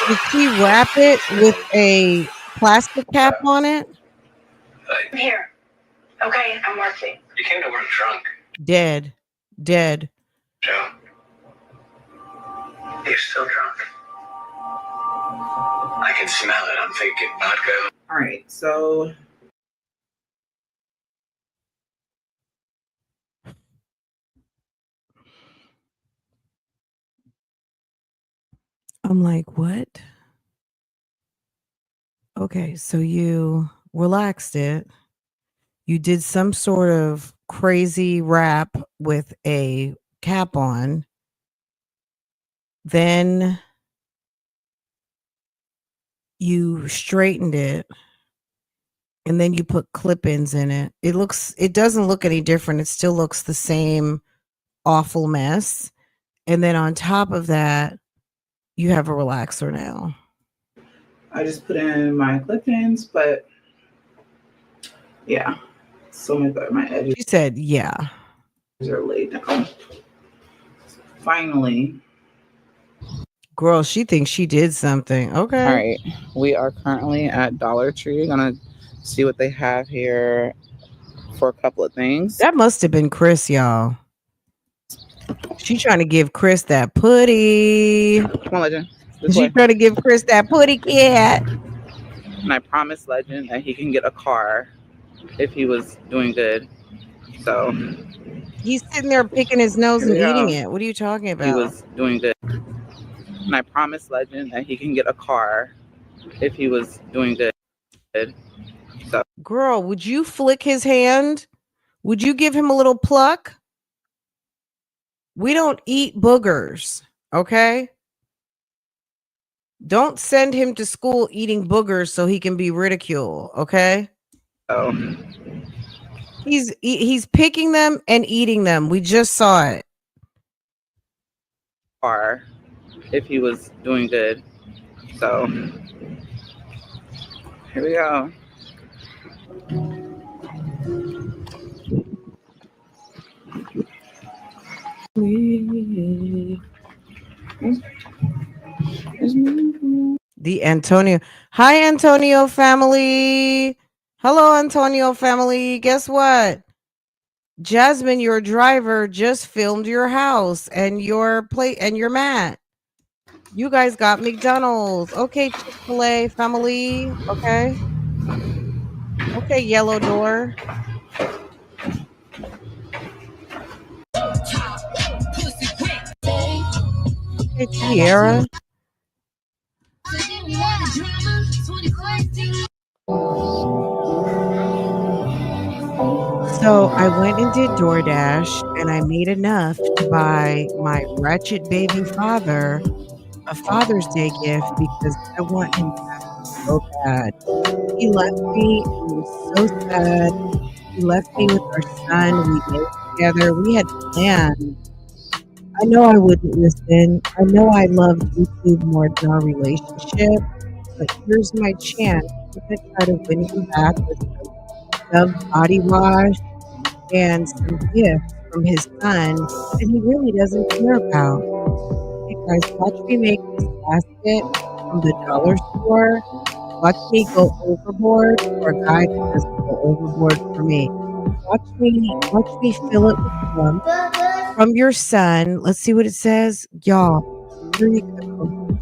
Speaker 1: Did she wrap it with a plastic cap on it?
Speaker 8: I'm here. Okay, I'm working.
Speaker 6: You came to work drunk,
Speaker 1: Dead.
Speaker 6: Joe. You're still drunk. I can smell it. I'm thinking vodka.
Speaker 2: All right, so
Speaker 1: I'm like, what? Okay, so you relaxed it. You did some sort of crazy wrap with a cap on. Then you straightened it. And then you put clip-ins in it. It doesn't look any different. It still looks the same awful mess. And then on top of that, you have a relaxer now.
Speaker 2: I just put in my clip-ins, but yeah, so much better. My edges
Speaker 1: She said, yeah.
Speaker 2: are laid down. Finally.
Speaker 1: Girl, she thinks she did something. Okay.
Speaker 2: All right, we are currently at Dollar Tree. Gonna see what they have here for a couple of things.
Speaker 1: That must have been Chris, y'all. She trying to give Chris that putty.
Speaker 2: Come on, Legend. This
Speaker 1: She
Speaker 2: way.
Speaker 1: trying to give Chris that putty cat.
Speaker 2: And I promised Legend that he can get a car if he was doing good. So
Speaker 1: He's sitting there picking his nose and
Speaker 2: Here we
Speaker 1: eating
Speaker 2: go.
Speaker 1: it. What are you talking about?
Speaker 2: he was doing good. And I promised Legend that he can get a car if he was doing good. So
Speaker 1: Girl, would you flick his hand? Would you give him a little pluck? We don't eat boogers, okay? Don't send him to school eating boogers so he can be ridiculed, okay? He's picking them and eating them. We just saw it.
Speaker 2: car if he was doing good. So here we go.
Speaker 1: The Antonio. Hi, Antonio family. Hello, Antonio family. Guess what? Jasmine, your driver, just filmed your house and your plate and your mat. You guys got McDonald's. Okay, Chick-fil-A family. Okay. Okay, yellow door. Okay, Tierra. So I went and did DoorDash and I made enough to buy my wretched baby father a Father's Day gift because I want him back so bad. He left me and I was so sad. He left me with our son. We lived together. We had plans. I know I wouldn't listen. I know I love YouTube more than our relationship, but here's my chance. I'm going to try to win him back with some Dove body wash and some gifts from his son that he really doesn't care about. Hey guys, watch me make this basket from the dollar store. Watch me go overboard for a guy that doesn't go overboard for me. Watch me fill it with love from your son. Let's see what it says. Y'all, here you go.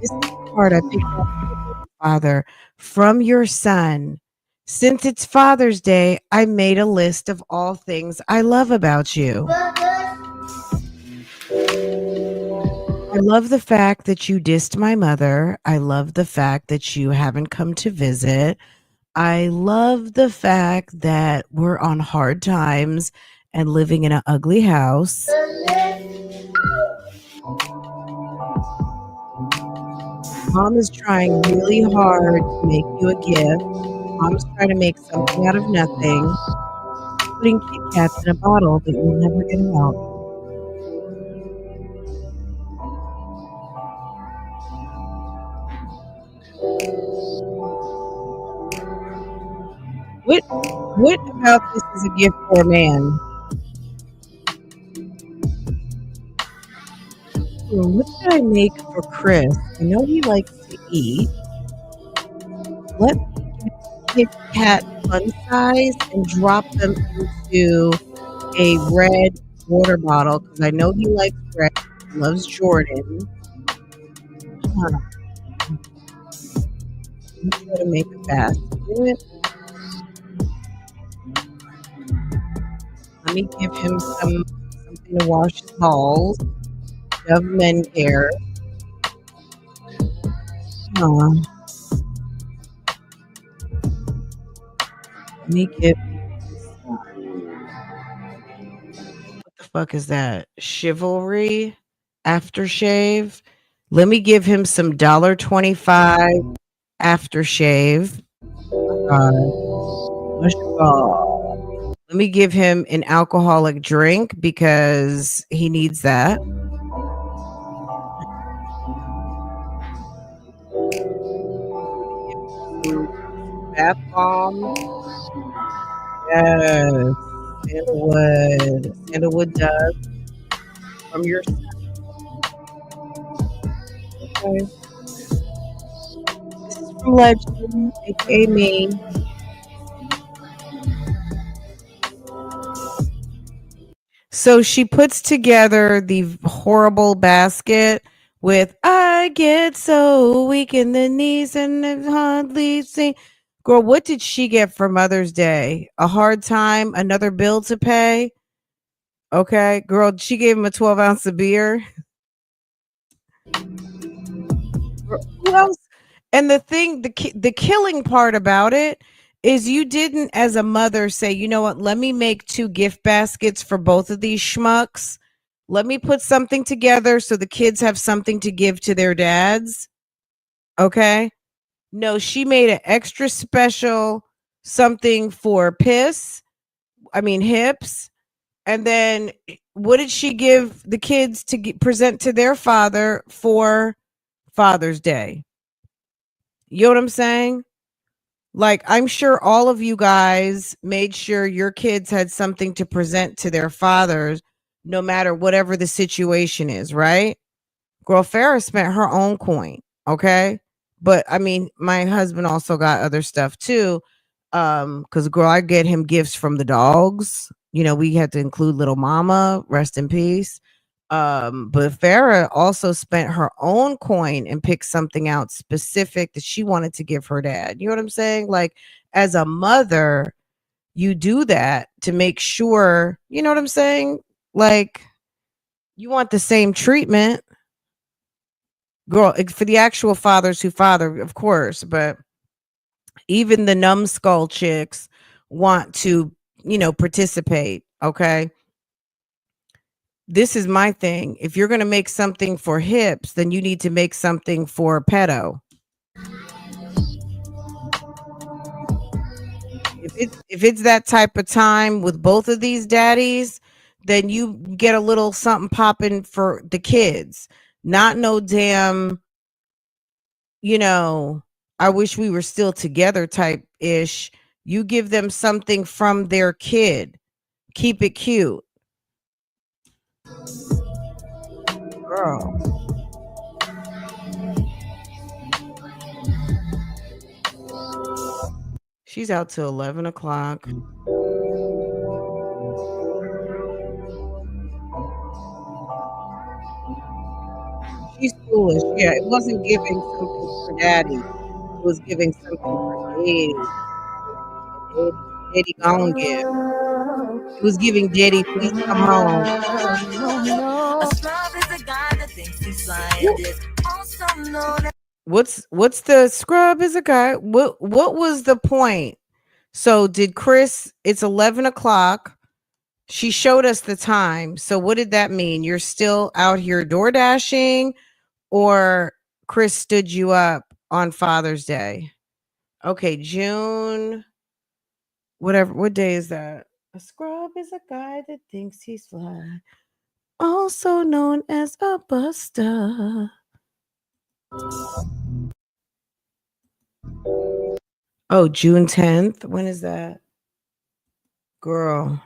Speaker 1: This is the part I picked up from Father. From your son. Since it's Father's Day, I made a list of all things I love about you. I love the fact that you dissed my mother. I love the fact that you haven't come to visit. I love the fact that we're on hard times and living in an ugly house. Mom is trying really hard to make you a gift. Mom's trying to make something out of nothing, putting Kit Kats in a bottle that you'll never get out. What about this is a gift for a man? What should I make for Chris? I know he likes to eat. Let's get Kit Kat fun size and drop them into a red water bottle because I know he likes red. He loves Jordan. Huh. I'm trying to make a basket. Let me give him something to wash his balls. Dove men care. Let me give what the fuck is that? Chivalry aftershave. Let me give him some $1.25 aftershave. Let me give him an alcoholic drink because he needs that. Bath bomb. Yes. Sandalwood. Sandalwood dust from your son. Okay. This is from Legend, aka me. So she puts together the horrible basket with I get so weak in the knees and hardly see. Girl, what did she get for Mother's Day? A hard time, another bill to pay? Okay, girl, she gave him a 12 ounce of beer. Who else? And the thing, the killing part about it is you didn't, as a mother, say, you know what? Let me make 2 gift baskets for both of these schmucks. Let me put something together so the kids have something to give to their dads. Okay. No, she made an extra special something for hips. And then what did she give the kids to present to their father for Father's Day? You know what I'm saying? Like, I'm sure all of you guys made sure your kids had something to present to their fathers, no matter whatever the situation is, right? Girl, Farrah spent her own coin, okay? But I mean, my husband also got other stuff too. Because girl, I get him gifts from the dogs. You know, we had to include little mama, rest in peace. But Farrah also spent her own coin and picked something out specific that she wanted to give her dad. You know what I'm saying? Like, as a mother, you do that to make sure, you know what I'm saying? Like, you want the same treatment. Girl, for the actual fathers who father, of course, but even the numbskull chicks want to, participate. Okay. This is my thing. If you're going to make something for hips, then you need to make something for pedo. If it's that type of time with both of these daddies, then you get a little something popping for the kids. Not no damn, I wish we were still together type ish. You give them something from their kid. Keep it cute. Girl. She's out till 11 o'clock. foolish. Yeah, it wasn't giving something for daddy. It was giving something for daddy. Daddy gone give. It was giving daddy, please come home. What's the scrub is a guy? What was the point? So did Chris? It's 11 o'clock. She showed us the time. So what did that mean? You're still out here door dashing, or Chris stood you up on Father's Day? Okay, June. Whatever. What day is that? A scrub is a guy that thinks he's fly, also known as a buster. Oh, June 10th. When is that? Girl.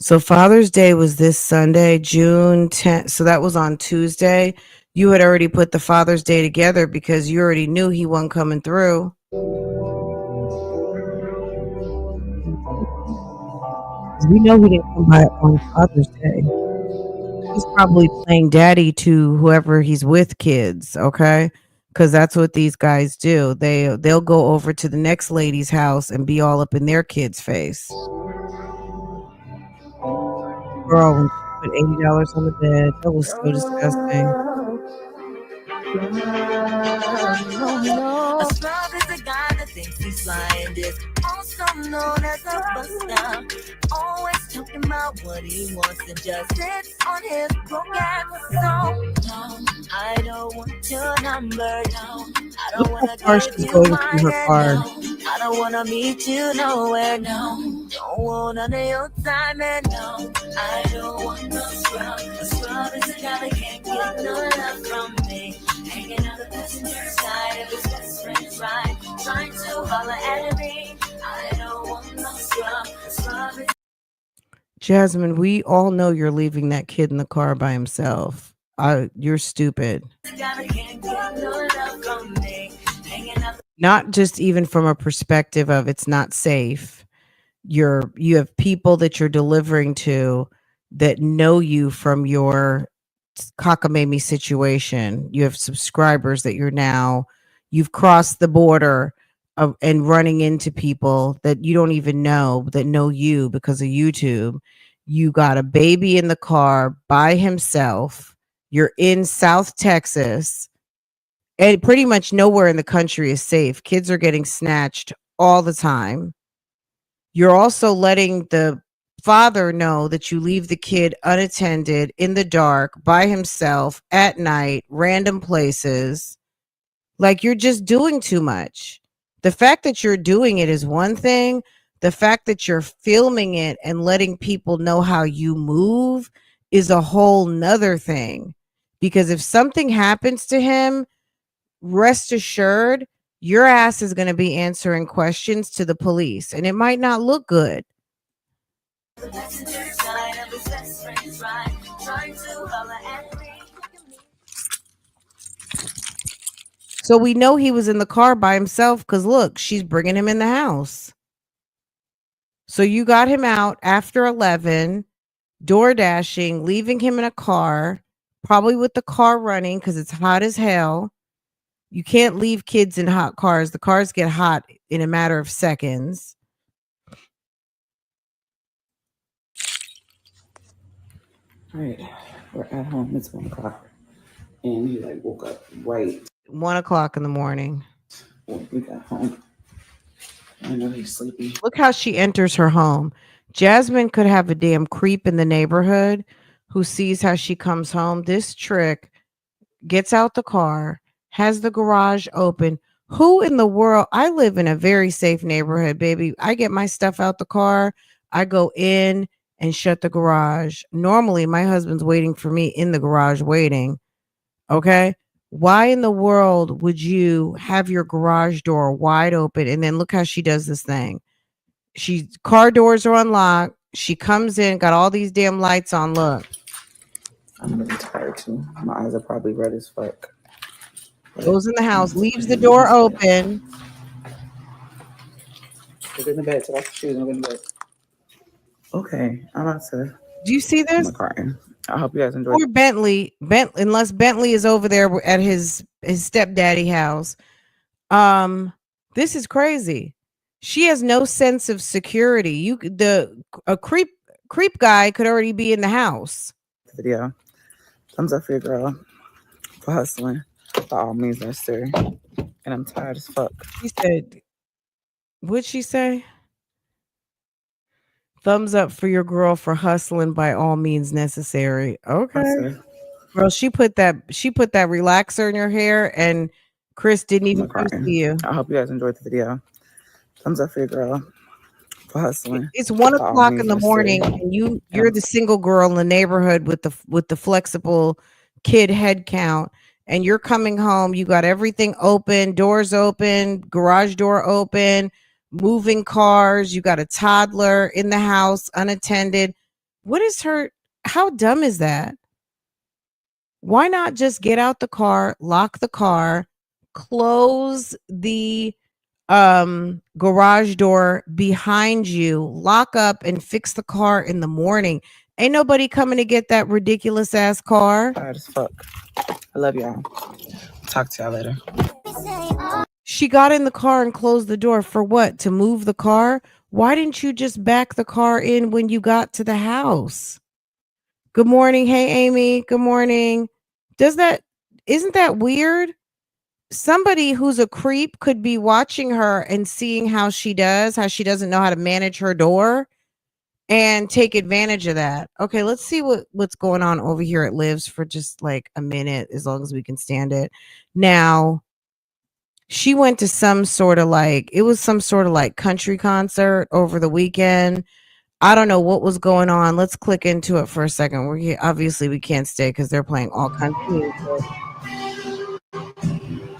Speaker 1: So Father's Day was this Sunday, June 10th. So that was on Tuesday. You had already put the Father's Day together because you already knew he wasn't coming through. We know he didn't come by on Father's Day. He's probably playing daddy to whoever he's with kids, okay? Because that's what these guys do. They'll go over to the next lady's house and be all up in their kid's face. Girl, when she put $80 on the bed, that was so disgusting.
Speaker 4: A scrub is a guy that thinks he's flying this, also known as a buster. Always talking about what he wants and just sits on his broke ass. So, no, I don't want your number, no. I don't want to give you my head, no. I don't want to meet you nowhere, no. Don't want none of your time, and no. I don't want no scrub. A scrub is a guy that can't get no love from me. Hanging out the passenger side of his best friend's ride, trying to holler at me. I don't want no scrub. Scrub is
Speaker 1: Jasmine, we all know you're leaving that kid in the car by himself. You're stupid. Not just even from a perspective of it's not safe. You have people that you're delivering to that know you from your cockamamie situation. You have subscribers that you've crossed the border and running into people that you don't even know that know you because of YouTube. You got a baby in the car by himself. You're in South Texas, and pretty much nowhere in the country is safe. Kids are getting snatched all the time. You're also letting the father know that you leave the kid unattended in the dark by himself at night, random places. Like, you're just doing too much. The fact that you're doing it is one thing. The fact that you're filming it and letting people know how you move is a whole nother thing. Because if something happens to him, rest assured, your ass is going to be answering questions to the police, and it might not look good. So we know he was in the car by himself because look, she's bringing him in the house. So you got him out after 11, door dashing, leaving him in a car, probably with the car running because it's hot as hell. You can't leave kids in hot cars. The cars get hot in a matter of seconds.
Speaker 2: All right, we're at home. It's 1 o'clock. And he like woke up right
Speaker 1: 1 o'clock in the morning.
Speaker 2: when we got home. I know he's sleepy.
Speaker 1: Look how she enters her home. Jasmine could have a damn creep in the neighborhood who sees how she comes home. This trick gets out the car, has the garage open. Who in the world? I live in a very safe neighborhood, baby. I get my stuff out the car. I go in and shut the garage. Normally, my husband's waiting for me in the garage waiting. Okay. Why in the world would you have your garage door wide open? And then look how she does this thing. Car doors are unlocked. She comes in, got all these damn lights on. Look.
Speaker 2: I'm really tired too. My eyes are probably red as fuck.
Speaker 1: Goes in the house, leaves the door open.
Speaker 2: Get in the bed. Take off the shoes and get in bed. Okay, I'm about to.
Speaker 1: Do you see this?
Speaker 2: I'm crying. I hope you guys enjoyed.
Speaker 1: Or Bentley, unless Bentley is over there at his stepdaddy house. This is crazy. She has no sense of security. A creep guy could already be in the house.
Speaker 2: Video. Thumbs up for your girl for hustling by all means necessary. And I'm tired as fuck.
Speaker 1: She said, what'd she say? Thumbs up for your girl for hustling by all means necessary. Okay. Girl, she put that relaxer in your hair and Chris didn't even come see you.
Speaker 2: I hope you guys enjoyed the video. Thumbs up for your girl for hustling.
Speaker 1: It's 1 o'clock in the morning and you're the single girl in the neighborhood with the flexible kid head count, and you're coming home, you got everything open, doors open, garage door open, moving cars, you got a toddler in the house unattended. How dumb is that? Why not just get out the car, lock the car, close the garage door behind you, lock up and fix the car in the morning? Ain't nobody coming to get that ridiculous ass car.
Speaker 2: Tired as fuck. I love y'all. Talk to y'all later.
Speaker 1: She got in the car and closed the door for what? To move the car? Why didn't you just back the car in when you got to the house? Good morning. Hey, Amy. Good morning. Isn't that weird? Somebody who's a creep could be watching her and seeing how she doesn't know how to manage her door and take advantage of that. Okay, let's see what's going on over here at Lives for just like a minute, as long as we can stand it. Now, she went to some sort of like country concert over the weekend. I don't know what was going on. Let's click into it for a second. Obviously we can't stay because they're playing all kinds of music.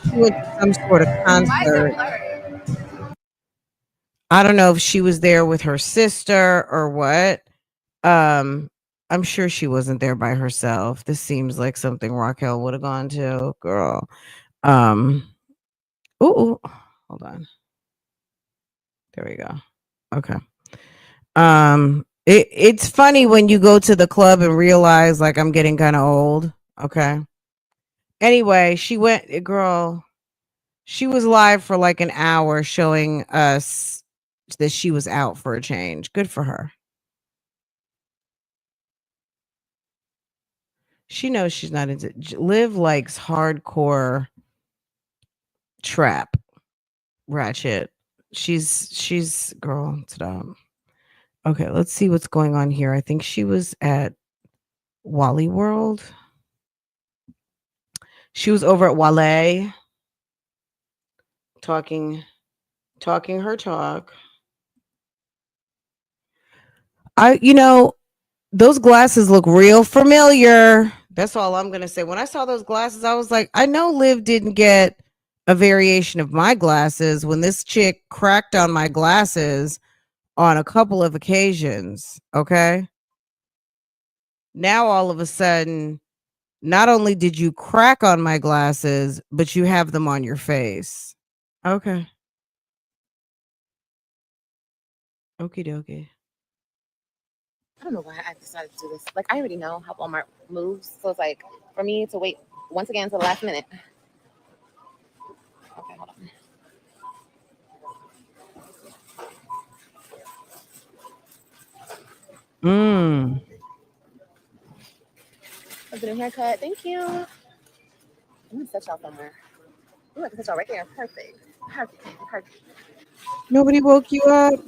Speaker 1: She went to some sort of concert. I don't know if she was there with her sister or what. I'm sure she wasn't there by herself. This seems like something Raquel would have gone to, girl. Ooh, hold on. There we go. Okay. It's funny when you go to the club and realize like I'm getting kind of old. Okay. Anyway, she was live for like an hour showing us that she was out for a change. Good for her. She knows she's not into Liv likes hardcore trap ratchet. She's girl, stop. Okay, let's see what's going on here. I think she was at Wally World. She was over at Wale talking her talk. Those glasses look real familiar. That's all I'm going to say. When I saw those glasses, I was like, I know Liv didn't get a variation of my glasses when this chick cracked on my glasses on a couple of occasions. Okay. Now, all of a sudden, not only did you crack on my glasses, but you have them on your face. Okay. Okie dokie.
Speaker 11: I don't know why I decided to do this. Like, I already know how Walmart moves. So it's like, for me to wait once again to the last minute. Okay, hold
Speaker 1: on.
Speaker 11: A good haircut. Thank you. I'm going to set y'all somewhere. Ooh, I can set y'all right there. Perfect.
Speaker 1: Nobody woke you up?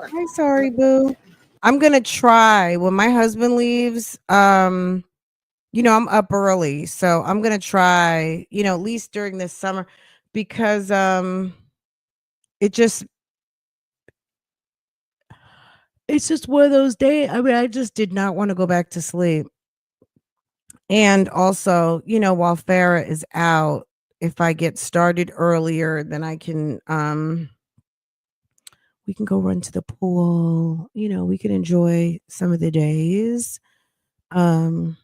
Speaker 1: I'm sorry, boo. I'm going to try when my husband leaves. I'm up early, so I'm going to try, at least during this summer, because it's just one of those days. I mean, I just did not want to go back to sleep. And also, while Farrah is out, if I get started earlier, then I can we can go run to the pool. We can enjoy some of the days. And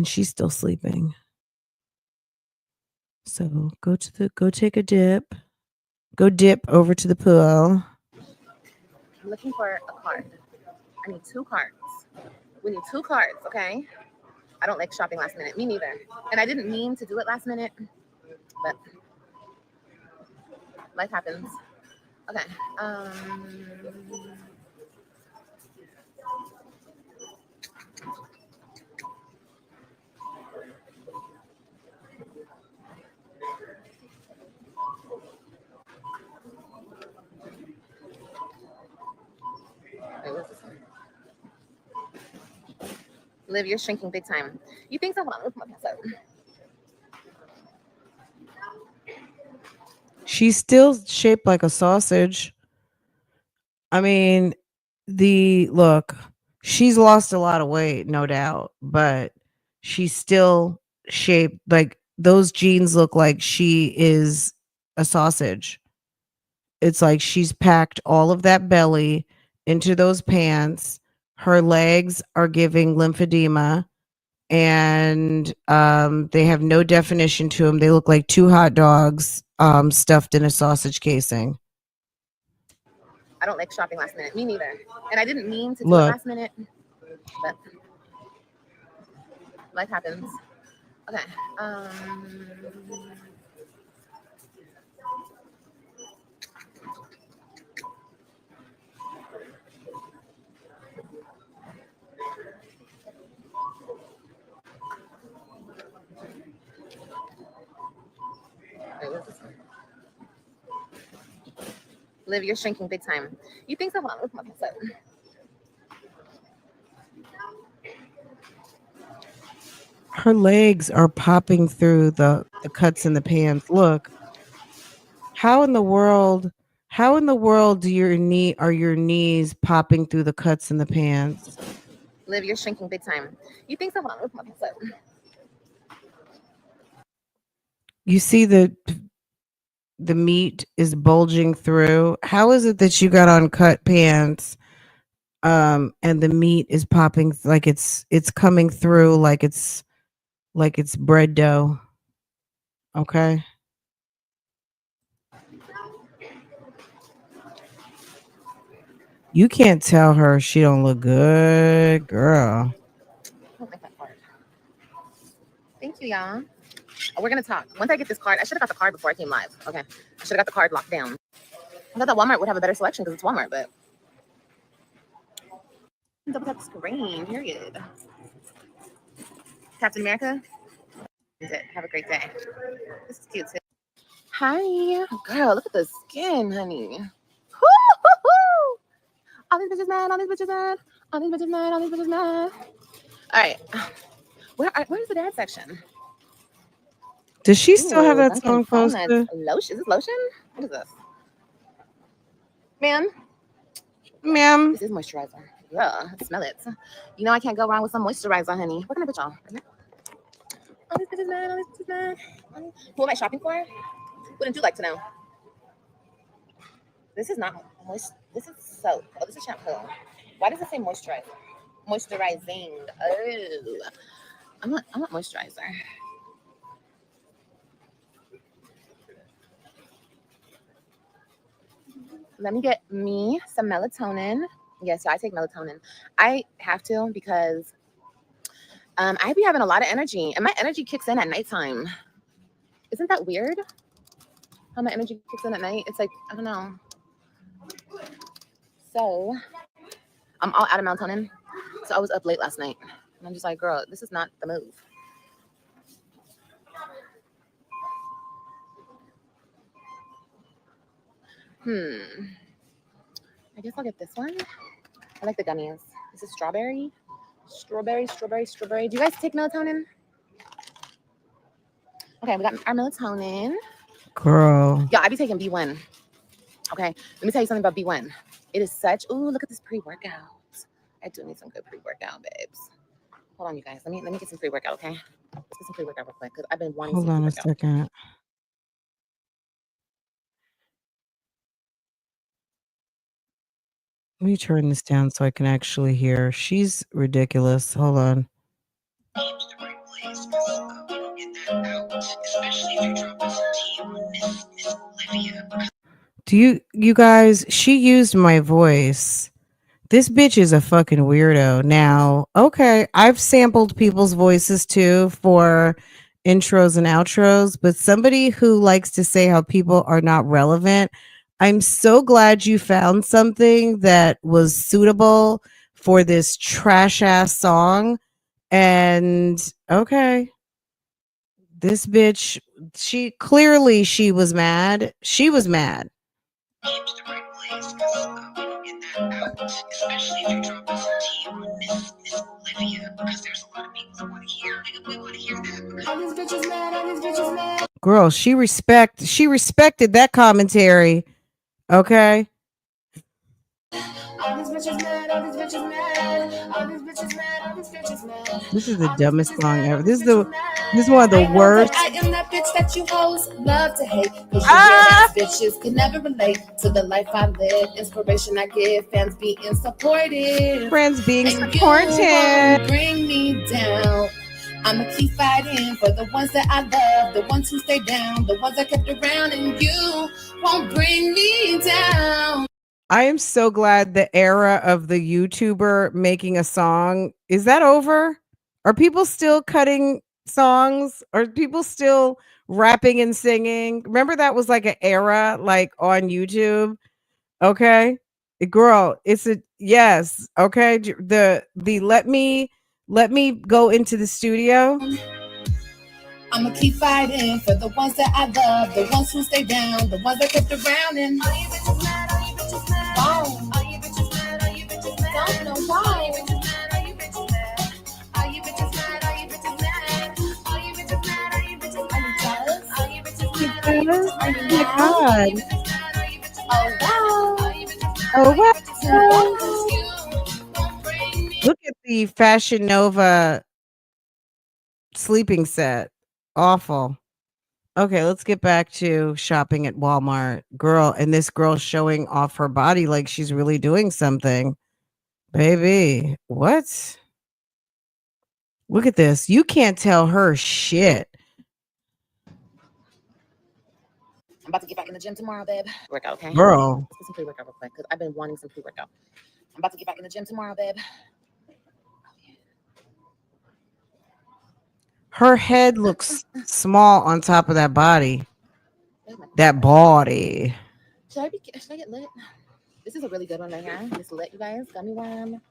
Speaker 1: she's still sleeping. So go take a dip. Go dip over to the pool.
Speaker 11: I'm looking for a card. I need 2 cards. We need 2 cards, okay? I don't like shopping last minute. Me neither. And I didn't mean to do it last minute, but life happens. Okay. Wait, what's this one? Liv, you're shrinking big time. You think so? Hold on, let's put my pants up.
Speaker 1: She's still shaped like a sausage. I mean, look, she's lost a lot of weight, no doubt, but she's still shaped like those jeans look like she is a sausage. It's like she's packed all of that belly into those pants. Her legs are giving lymphedema and they have no definition to them. They look like 2 hot dogs stuffed in a sausage casing.
Speaker 11: I don't like shopping last minute. Me neither. And I didn't mean to do
Speaker 1: Look.
Speaker 11: it last minute, but life happens. Okay. Wait, what's this one? Liv, you're shrinking big time. You think so? Hold on, let's put my pants up.
Speaker 1: Her legs are popping through the cuts in the pants. Look. How in the world do your knees popping through the cuts in the pants?
Speaker 11: Liv, you're shrinking big time. You think so? Hold on, let's put my pants up.
Speaker 1: You see the meat is bulging through. How is it that you got on cut pants and the meat is popping like it's coming through like it's bread dough? Okay. You can't tell her she don't look good, girl.
Speaker 11: I don't like that card. Thank you, y'all. We're gonna talk. Once I get this card, I should have got the card before I came live. Okay. I should have got the card locked down. I thought that Walmart would have a better selection because it's Walmart, but double tap the screen, period. Captain America. Have a great day. This is cute too. Hi. Girl, look at the skin, honey. Woo-hoo-hoo! All these bitches mad, all these bitches mad, all these bitches mad, all these bitches mad. All right. Where's the dad section?
Speaker 1: Does she still have that
Speaker 11: Dunkin'
Speaker 1: song posted?
Speaker 11: Donuts lotion. Is this lotion? What is this? Ma'am. This is moisturizer. Yeah, smell it. You know I can't go wrong with some moisturizer, honey. What can I put y'all? All these bitches mad, all these bitches mad. Who am I shopping for? Wouldn't you like to know? This is not moist. This is soap. Oh, this is shampoo. Why does it say moisturizer? Moisturizing. Oh, I want moisturizer. Let me get me some melatonin. Yes, I take melatonin. I have to because I be having a lot of energy, and my energy kicks in at nighttime. Isn't that weird? How my energy kicks in at night? It's like, I don't know. So I'm all out of melatonin. So I was up late last night, and I'm just like, girl, this is not the move. I guess I'll get this one. I like the gummies. This is strawberry. Strawberry. Do you guys take melatonin? Okay, we got our melatonin.
Speaker 1: Girl.
Speaker 11: Yeah, I be taking B1. Okay, let me tell you something about B1. It is such, ooh, look at this pre-workout. I do need some good pre-workout, babes. Hold on, you guys. Let me get some pre-workout, okay? Let's get some pre-workout real quick because I've been wanting
Speaker 1: Hold
Speaker 11: some
Speaker 1: on a
Speaker 11: pre-workout.
Speaker 1: second. Let me turn this down so I can actually hear. She's ridiculous. Hold on. Do you guys, she used my voice This bitch is a fucking weirdo. Now, okay, I've sampled people's voices too for intros and outros, but somebody who likes to say how people are not relevant, I'm so glad you found something that was suitable for this trash ass song. And okay, this bitch, she was mad. She was mad.
Speaker 8: Came to the right place because we don't get that out, especially if you're dropping some tea on Miss Olivia, because there's a lot of people that want to hear. We want to hear that. All these bitches mad, all these bitches mad.
Speaker 1: Girl, she respected that commentary. Okay.
Speaker 3: All these bitches mad, all these bitches mad, all these bitches mad, all these bitches mad.
Speaker 1: This is the
Speaker 3: All these
Speaker 1: dumbest
Speaker 3: bitches
Speaker 1: song
Speaker 3: mad,
Speaker 1: ever.
Speaker 3: all
Speaker 1: This
Speaker 3: these
Speaker 1: is the
Speaker 3: bitches mad.
Speaker 1: this is one of the
Speaker 3: I know that
Speaker 1: worst.
Speaker 3: I am that bitch that you hoes love to hate. Cause you real ass bitches can never relate to the life I live. Inspiration I give, fans being supportive.
Speaker 1: Friends being
Speaker 3: And you
Speaker 1: supportive.
Speaker 3: won't bring me down. I'ma keep fighting for the ones that I love, the ones who stay down, the ones I kept around, and you won't bring me down.
Speaker 1: I am so glad the era of the YouTuber making a song is that over? Are people still cutting songs? Are people still rapping and singing? Remember that was like an era like on YouTube? Okay. Girl, it's a yes. Okay. The let me go into the studio.
Speaker 3: I'ma keep fighting for the ones that I love, the ones who stay down, the ones that kept around. And all you bitches mad, all you bitches mad, all you bitches mad, all you bitches mad, don't know why. All you bitches mad, all you bitches mad, all you bitches mad, all you bitches mad, all you bitches mad, all you bitches mad, all you bitches mad, all you bitches mad,
Speaker 1: Oh my
Speaker 3: all you
Speaker 1: God.
Speaker 3: bitches mad, all you bitches mad, all you bitches mad,
Speaker 1: Oh
Speaker 3: all you
Speaker 1: wow.
Speaker 3: bitches mad, because you won't bring me.
Speaker 1: Look at the Fashion Nova sleeping set. Awful. Okay, let's get back to shopping at Walmart. Girl, and this girl showing off her body like she's really doing something. Baby, what? Look at this. You can't tell her shit.
Speaker 11: I'm about to get back in the gym tomorrow, babe. Workout, okay?
Speaker 1: Girl.
Speaker 11: Let's get some pre-workout real quick because I've been wanting some pre-workout. I'm about to get back in the gym tomorrow, babe.
Speaker 1: Her head looks small on top of that body. That body.
Speaker 11: Should I get lit? This is a really good one right here. This lit, you guys. Gummy worm.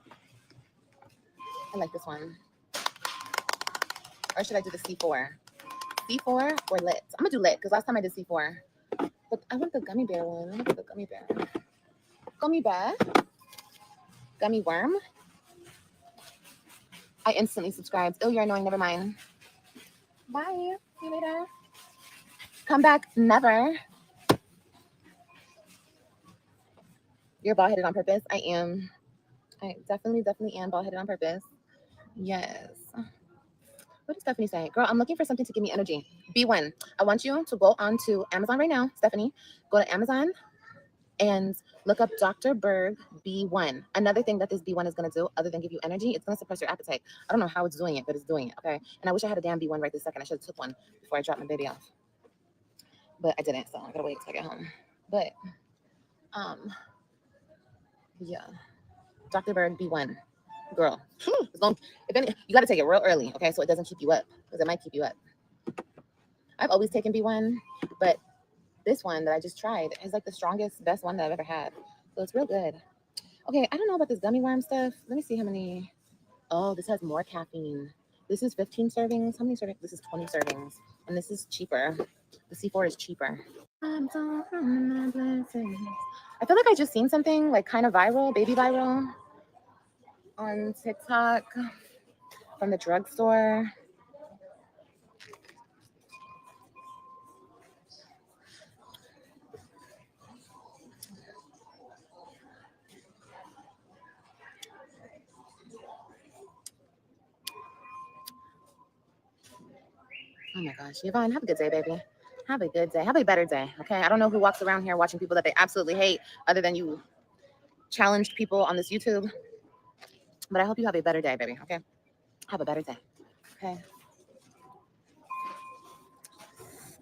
Speaker 11: I like this one. Or should I do the C4? C4 or lit? I'm gonna do lit because last time I did C4. But I want the gummy bear one. Look at the gummy bear. Gummy bear. Gummy worm. I instantly subscribed. Oh, you're annoying. Never mind. Bye. See you later. Come back. Never. You're bald-headed on purpose. I am. I definitely am bald-headed on purpose. Yes. What did Stephanie say? Girl, I'm looking for something to give me energy. B1. I want you to go on to Amazon right now, Stephanie. Go to Amazon and look up Dr. Berg B1. Another thing that this B1 is going to do, other than give you energy, it's going to suppress your appetite. I don't know how it's doing it, but it's doing it, okay? And I wish I had a damn B1 right this second. I should have took one before I dropped my baby off. But I didn't, so I got to wait till I get home. But, yeah. Dr. Berg B1. Girl, as long, if any, you got to take it real early, okay? So it doesn't keep you up, because it might keep you up. I've always taken B1, but this one that I just tried is like the strongest, best one that I've ever had. So it's real good. Okay, I don't know about this gummy worm stuff. Let me see how many. Oh, this has more caffeine. This is 15 servings. How many servings? This is 20 servings. And this is cheaper. The C4 is cheaper. I feel like I just seen something like kind of viral, baby viral on TikTok from the drugstore. Oh my gosh, Yvonne, have a good day, baby. Have a good day. Have a better day, okay? I don't know who walks around here watching people that they absolutely hate other than you challenged people on this YouTube. But I hope you have a better day, baby, okay? Have a better day, okay?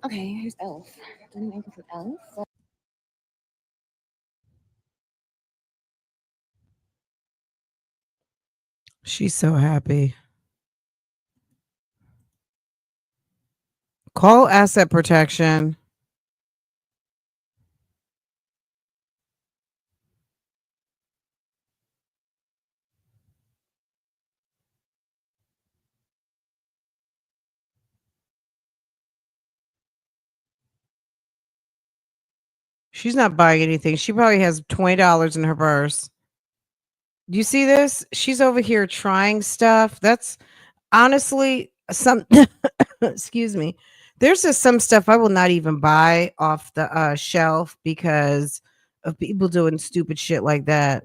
Speaker 11: Okay, here's Elf. Do anything from Elf?
Speaker 1: She's so happy. Call asset protection. She's not buying anything. She probably has $20 in her purse. Do you see this? She's over here trying stuff. That's honestly some excuse me. There's just some stuff I will not even buy off the shelf because of people doing stupid shit like that.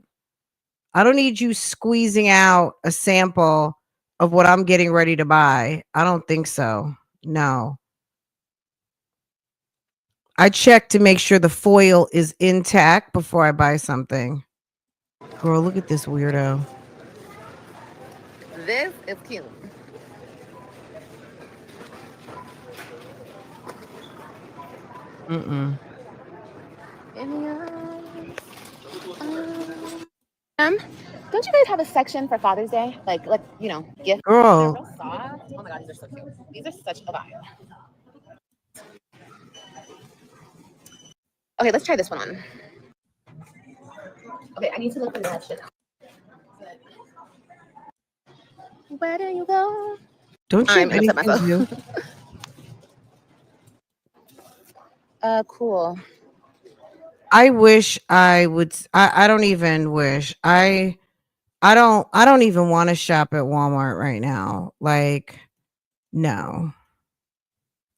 Speaker 1: I don't need you squeezing out a sample of what I'm getting ready to buy. I don't think so. No. I check to make sure the foil is intact before I buy something. Girl, look at this weirdo.
Speaker 11: This is cute.
Speaker 1: Mm-mm.
Speaker 11: Don't you guys have a section for Father's Day? Like you know, gifts. They're
Speaker 1: Girl.
Speaker 11: real soft. Oh my god, these are so cute. These are such a vibe. Okay, let's try this one on. Okay, I need to look for that shit. Where do you go?
Speaker 1: Don't you
Speaker 11: I'm
Speaker 1: have
Speaker 11: gonna upset
Speaker 1: anything
Speaker 11: myself.
Speaker 1: new?
Speaker 11: Cool.
Speaker 1: I wish I would. I don't even wish. I don't even want to shop at Walmart right now. Like, no.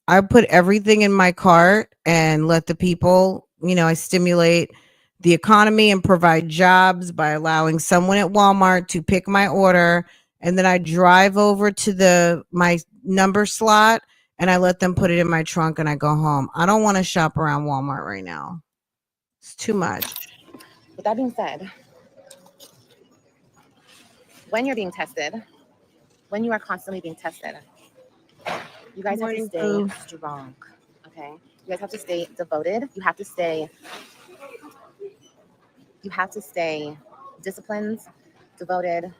Speaker 1: I put everything in my cart and let the people, I stimulate the economy and provide jobs by allowing someone at Walmart to pick my order, and then I drive over to my number slot and I let them put it in my trunk and I go home. I don't want to shop around Walmart right now. It's too much.
Speaker 11: With that being said, when you're being tested, when you are constantly being tested, you guys have to stay strong, okay? You guys have to stay devoted. You have to stay disciplined, devoted,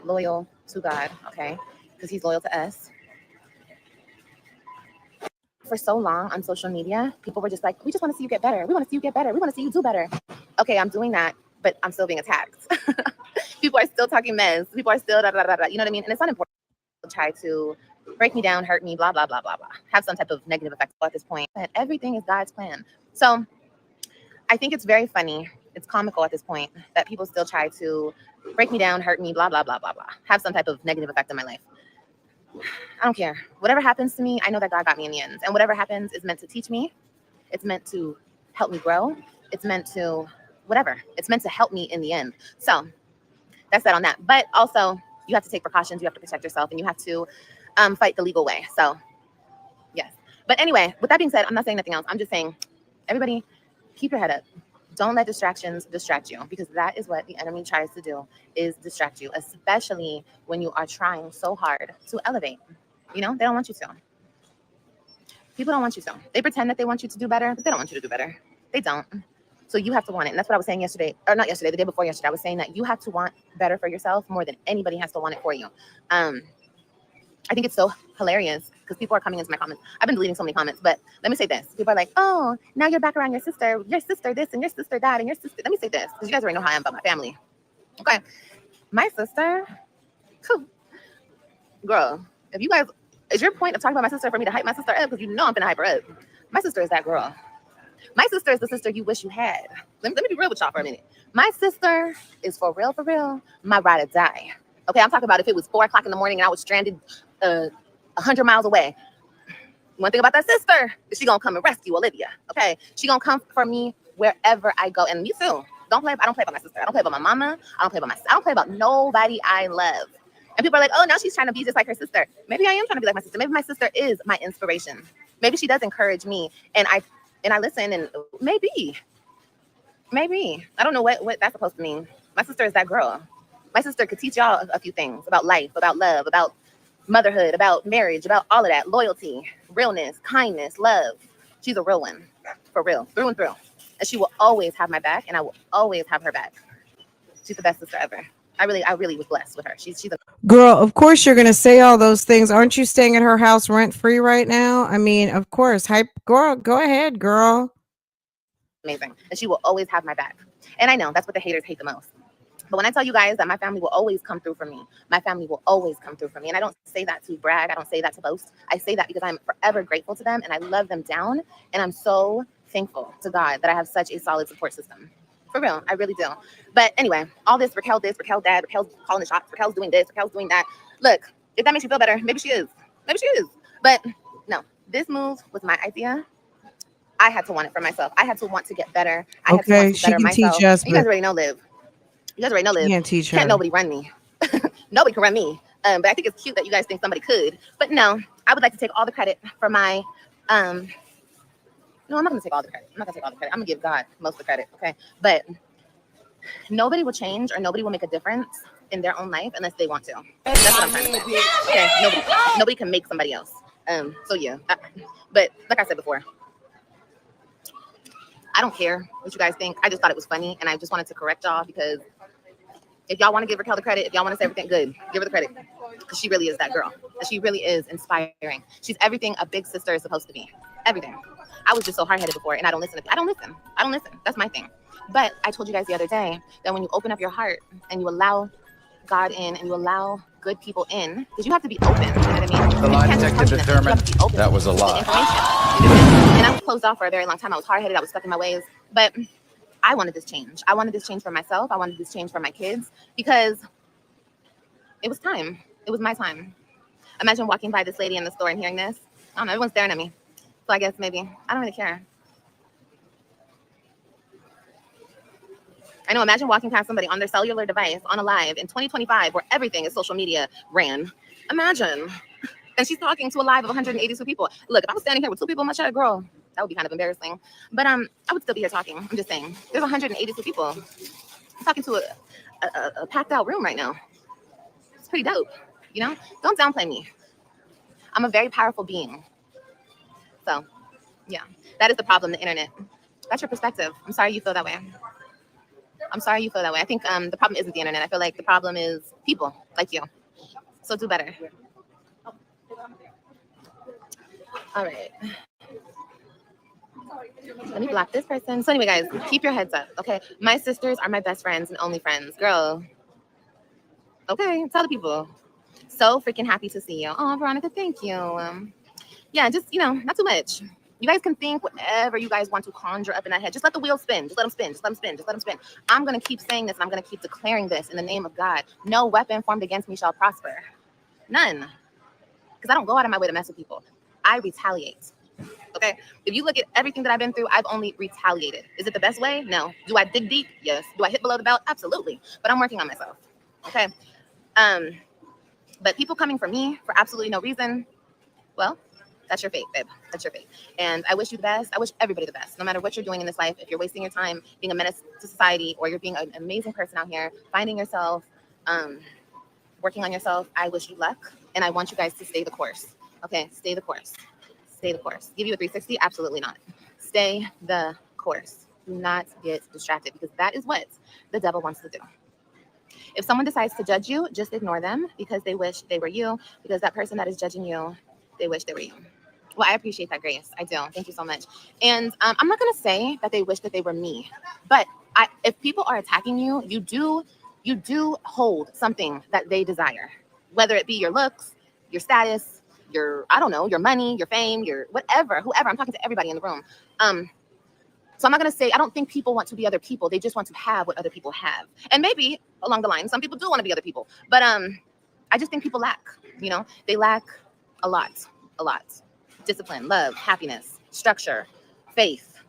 Speaker 11: loyal to God, okay? Because he's loyal to us. For so long on social media, people were just like, we just want to see you get better. We want to see you get better. We want to see you do better. Okay, I'm doing that, but I'm still being attacked. People are still talking mess. People are still da da da da. You know what I mean? And it's not important to try to break me down, hurt me, blah, blah, blah, blah, blah. Have some type of negative effect at this point. But everything is God's plan. So I think it's very funny. It's comical at this point that people still try to break me down, hurt me, blah, blah, blah, blah, blah. Have some type of negative effect in my life. I don't care. Whatever happens to me, I know that God got me in the end. And whatever happens is meant to teach me. It's meant to help me grow. It's meant to whatever. It's meant to help me in the end. So that's that on that. But also, you have to take precautions. You have to protect yourself, and you have to fight the legal way. So yes. But anyway, with that being said, I'm not saying nothing else. I'm just saying, everybody, keep your head up. Don't let distractions distract you, because that is what the enemy tries to do, is distract you, especially when you are trying so hard to elevate. They don't want you to. People don't want you to. They pretend that they want you to do better, but they don't want you to do better. They don't. So you have to want it. And that's what I was saying yesterday, or not yesterday, the day before yesterday. I was saying that you have to want better for yourself more than anybody has to want it for you. I think it's so hilarious because people are coming into my comments. I've been deleting so many comments, but let me say this. People are like, oh, now you're back around your sister this and your sister that and your sister. Let me say this, because you guys already know how I am about my family. Okay. My sister, girl, if you guys, is your point of talking about my sister for me to hype my sister up? Because you know I'm gonna hype her up. My sister is that girl. My sister is the sister you wish you had. Let me be real with y'all for a minute. My sister is for real, my ride or die. Okay, I'm talking about if it was 4 o'clock in the morning and I was stranded 100 miles away. One thing about that sister is she gonna come and rescue Olivia. Okay, she gonna come for me wherever I go, and me too. I don't play about my sister. I don't play about my mama. I don't play about nobody I love. And people are like, oh, now she's trying to be just like her sister. Maybe I am trying to be like my sister. Maybe my sister is my inspiration. Maybe she does encourage me, and I listen, and maybe I don't know what that's supposed to mean. My sister is that girl. My sister could teach y'all a few things about life, about love, about motherhood, about marriage, about all of that. Loyalty, realness, kindness, love. She's a real one, for real, through and through. And she will always have my back, and I will always have her back. She's the best sister ever. I really was blessed with her. She's a
Speaker 1: Girl, of course you're gonna say all those things. Aren't you staying at her house rent free right now? I mean, of course. Hype, girl, go ahead, girl.
Speaker 11: amazing, and she will always have my back. And I know that's what the haters hate the most. But when I tell you guys that my family will always come through for me, my family will always come through for me. And I don't say that to brag. I don't say that to boast. I say that because I'm forever grateful to them and I love them down. And I'm so thankful to God that I have such a solid support system. For real, I really do. But anyway, all this, Raquel that, Raquel's calling the shots, Raquel's doing this, Raquel's doing that. Look, if that makes you feel better, maybe she is. Maybe she is. But no, this move was my idea. I had to want it for myself. I had to want to get better. I had to want to
Speaker 1: she
Speaker 11: better
Speaker 1: can
Speaker 11: myself.
Speaker 1: teach us,
Speaker 11: You guys
Speaker 1: but
Speaker 11: already know Liv. You guys already know Liv.
Speaker 1: can't teach her.
Speaker 11: Can't nobody run me. Nobody can run me. But I think it's cute that you guys think somebody could. But no, I would like to take all the credit for my no, I'm not gonna take all the credit. I'm not gonna take all the credit. I'm gonna give God most of the credit. Okay. But nobody will change or nobody will make a difference in their own life unless they want to. That's what I'm trying to say. Okay. Nobody can make somebody else. So yeah. But like I said before, I don't care what you guys think. I just thought it was funny, and I just wanted to correct y'all because if y'all want to give Raquel the credit, if y'all want to say everything good, give her the credit because she really is that girl. She really is inspiring. She's everything a big sister is supposed to be. Everything. I was just so hard-headed before, and I don't listen. I don't listen. That's my thing. But I told you guys the other day that when you open up your heart and you allow God in and you allow good people in, because you have to be open. You know what I mean?
Speaker 12: The lie detector determined that was a lie.
Speaker 11: And I was closed off for a very long time. I was hard-headed. I was stuck in my ways. But I wanted this change. I wanted this change for myself. I wanted this change for my kids because it was time. It was my time. Imagine walking by this lady in the store and hearing this. I don't know. Everyone's staring at me. So I guess maybe I don't really care. I know. Imagine walking past somebody on their cellular device on a live in 2025 where everything is social media ran. Imagine. And she's talking to a live of 182 people. Look, if I was standing here with 2 people in my chat, girl, that would be kind of embarrassing. But I would still be here talking. I'm just saying. There's 182 people. I'm talking to a packed out room right now. It's pretty dope. You know? Don't downplay me. I'm a very powerful being. So, yeah. That is the problem, the internet. That's your perspective. I'm sorry you feel that way. I think the problem isn't the internet. I feel like the problem is people like you. So do better. All right. Let me block this person. So anyway, guys, keep your heads up, okay? My sisters are my best friends and only friends. Girl. Okay, tell the people. So freaking happy to see you. Oh, Veronica, thank you. Yeah, just, not too much. You guys can think whatever you guys want to conjure up in that head. Just let the wheel spin. Just let them spin. Just let them spin. Just let them spin. I'm going to keep saying this, and I'm going to keep declaring this in the name of God. No weapon formed against me shall prosper. None. Because I don't go out of my way to mess with people. I retaliate. Okay? If you look at everything that I've been through, I've only retaliated. Is it the best way? No. Do I dig deep? Yes. Do I hit below the belt? Absolutely. But I'm working on myself. Okay? But people coming for me for absolutely no reason, well, that's your fate, babe. That's your fate. And I wish you the best. I wish everybody the best. No matter what you're doing in this life, if you're wasting your time being a menace to society or you're being an amazing person out here, finding yourself, working on yourself, I wish you luck. And I want you guys to stay the course. Okay? Stay the course. Stay the course. Give you a 360? Absolutely not. Stay the course. Do not get distracted because that is what the devil wants to do. If someone decides to judge you, just ignore them because they wish they were you, because that person that is judging you, they wish they were you. Well, I appreciate that, Grace. I do. Thank you so much. And I'm not going to say that they wish that they were me, but if people are attacking you, you do hold something that they desire, whether it be your looks, your status, your money, your fame, your whatever, whoever. I'm talking to everybody in the room. So I'm not going to say, I don't think people want to be other people. They just want to have what other people have. And maybe along the line, some people do want to be other people. But I just think people lack, they lack a lot. Discipline, love, happiness, structure, faith,